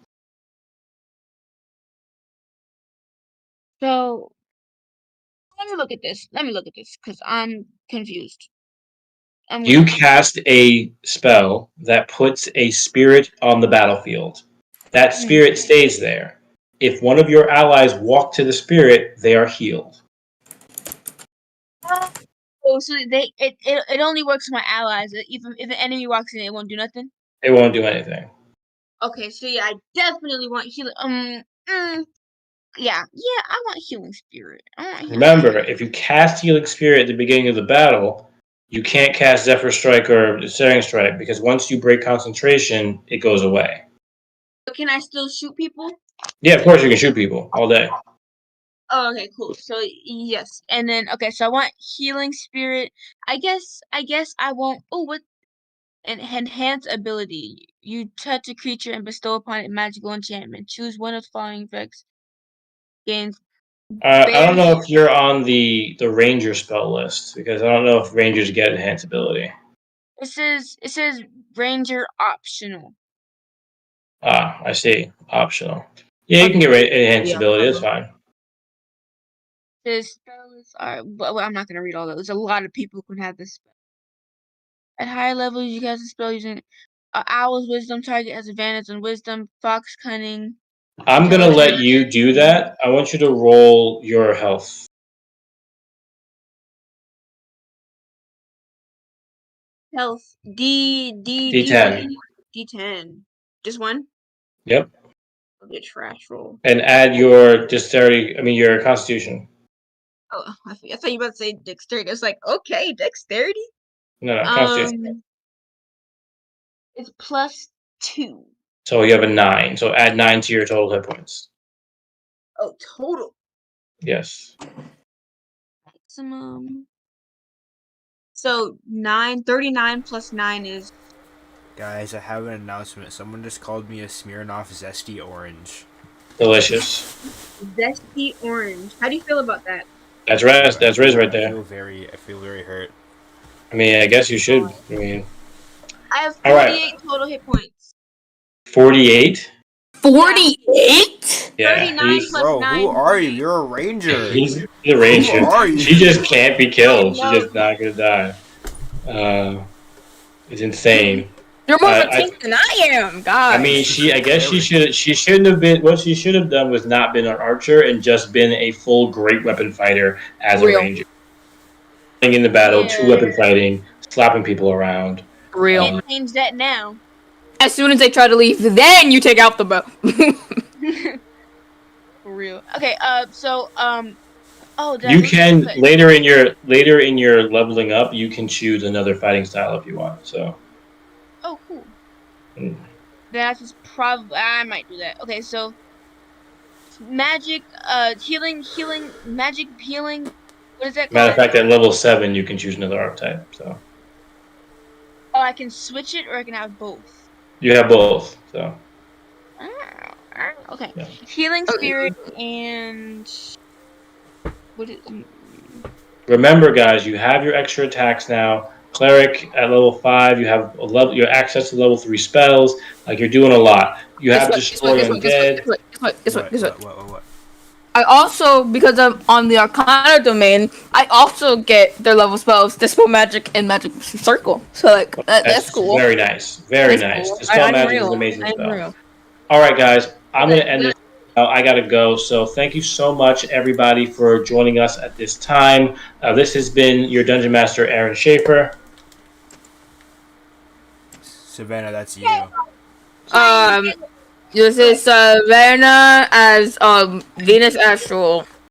So let me look at this. Let me look at this because I'm confused. I'm You gonna cast a spell that puts a spirit on the battlefield. That hmm. spirit stays there. If one of your allies walk to the spirit, they are healed. Oh, so it only works for my allies. Even if an enemy walks in, it won't do nothing. They won't do anything. Okay, so yeah, I definitely want healing. Yeah, I want healing spirit. I want healing Remember, spirit. if you cast Healing Spirit at the beginning of the battle, you can't cast Zephyr Strike or Searing Strike because once you break concentration, it goes away. But can I still shoot people? Yeah, of course you can shoot people all day. Oh, okay, cool. So yes, and then okay, so I want healing spirit. I guess I won't. Oh, what an enhance ability. You touch a creature and bestow upon it magical enchantment. Choose one of the following effects. Gains I don't bears. know if you're on the ranger spell list because I don't know if rangers get enhanced ability. It says ranger optional. Ah, I see. Optional. Yeah, you can Okay. get enhanced Yeah. ability. That's fine. This spell is well, I'm not gonna read all those. There's a lot of people who can have this spell. At higher levels, you cast a spell using owl's wisdom. Target has advantage on wisdom. Fox cunning. I'm gonna let Intelligence. you do that. I want you to roll your health. Health. D what? D10. D10. Just one. Yep. I'll get trash roll. And add your dexterity. I mean your constitution. Oh, I thought you were about to say dexterity. I was like, okay, dexterity. No, constitution. It's +2. So you have a 9. So add 9 to your total hit points. Oh, total Yes. maximum. So 39 plus 9 is. Guys, I have an announcement. Someone just called me a Smirnoff Zesty Orange. Delicious. Zesty orange. How do you feel about that? That's Riz. That's Riz right I there. feel very hurt. I mean, I guess you should. I mean, I have all right. 48 total hit points. 48. 48? Yeah, 39 plus Bro, 9. who are you? You're a ranger. he's the ranger. Who are you? She just can't be killed. She's No. just not gonna die. It's insane. You're more of a I tank than I am, guys. I mean, I guess she should. She shouldn't have been. What she should have done was not been an archer and just been a full great weapon fighter as a Real. ranger. In the battle, Yeah. 2 weapon fighting, slapping people around. Real. Can't change that now. As soon as they try to leave, then you take out the bow. For real. Okay, so oh, did I You lose it? can Okay. later in your leveling up, you can choose another fighting style if you want. So. Oh, cool. Mm. That's just probably I might do that. Okay, so magic, healing, magic healing. What is that Matter of called? fact, at level 7, you can choose another archetype. So Oh, I can switch it, or I can have both. you have both. So Okay. Yeah. Healing spirit and what is? remember, guys, you have your extra attacks now. Cleric at level 5, you have your access to level 3 spells. Like you're doing a lot. You have destroy undead. Guess what? What? I also, because I'm on the Arcana domain, I also get their level spells, Dispel Magic and Magic Circle. So, like, that's cool. Very nice. Very That's nice. cool. Dispel I'm magic real. is an amazing I'm spell. real. All right, guys, I'm Okay, going to end this. I got to go. So thank you so much, everybody, for joining us at this time. This has been your Dungeon Master, Aaron Schaefer. Savannah, that's you. This is Savannah as Venus Astral.